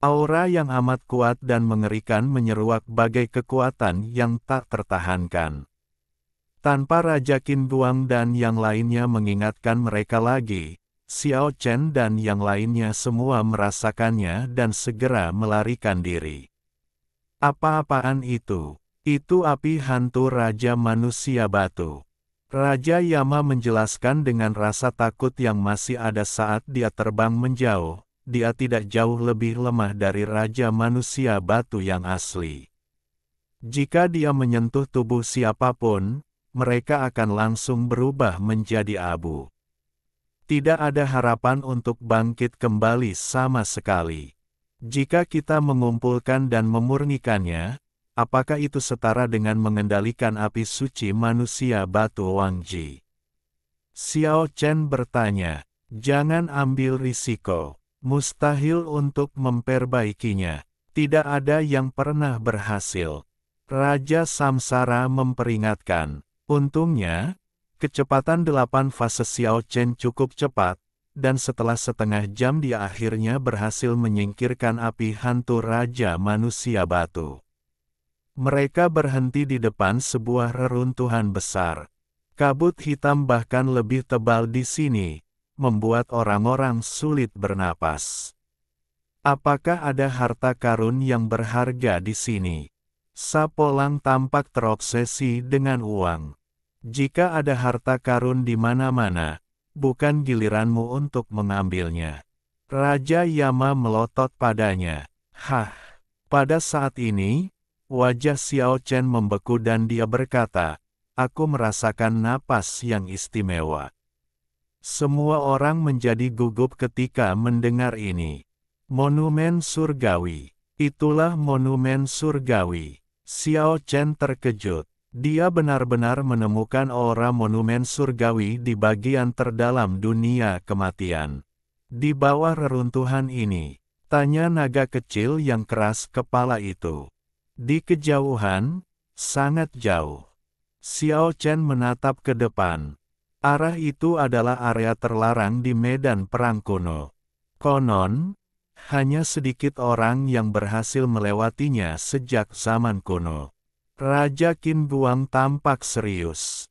Aura yang amat kuat dan mengerikan menyeruak bagai kekuatan yang tak tertahankan. Tanpa Raja Qin Guang dan yang lainnya mengingatkan mereka lagi, Xiao Chen dan yang lainnya semua merasakannya dan segera melarikan diri. Apa-apaan itu? Itu api hantu Raja Manusia Batu. Raja Yama menjelaskan dengan rasa takut yang masih ada saat dia terbang menjauh. Dia tidak jauh lebih lemah dari Raja Manusia Batu yang asli. Jika dia menyentuh tubuh siapapun, mereka akan langsung berubah menjadi abu. Tidak ada harapan untuk bangkit kembali sama sekali. Jika kita mengumpulkan dan memurnikannya, apakah itu setara dengan mengendalikan api suci manusia batu Wangji? Xiao Chen bertanya, jangan ambil risiko. Mustahil untuk memperbaikinya. Tidak ada yang pernah berhasil. Raja Samsara memperingatkan. Untungnya, kecepatan 8 fase Xiao Chen cukup cepat, dan setelah setengah jam dia akhirnya berhasil menyingkirkan api hantu Raja Manusia Batu. Mereka berhenti di depan sebuah reruntuhan besar. Kabut hitam bahkan lebih tebal di sini, membuat orang-orang sulit bernapas. Apakah ada harta karun yang berharga di sini? Sapolang tampak terobsesi dengan uang. Jika ada harta karun di mana-mana, bukan giliranmu untuk mengambilnya. Raja Yama melotot padanya. Hah! Pada saat ini, wajah Xiao Chen membeku dan dia berkata, aku merasakan napas yang istimewa. Semua orang menjadi gugup ketika mendengar ini. Monumen surgawi. Itulah monumen surgawi. Xiao Chen terkejut. Dia benar-benar menemukan aura monumen surgawi di bagian terdalam dunia kematian. Di bawah reruntuhan ini, tanya naga kecil yang keras kepala itu. Di kejauhan, sangat jauh. Xiao Chen menatap ke depan. Arah itu adalah area terlarang di medan perang kuno. Konon, hanya sedikit orang yang berhasil melewatinya sejak zaman kuno. Raja Qin Guang tampak serius.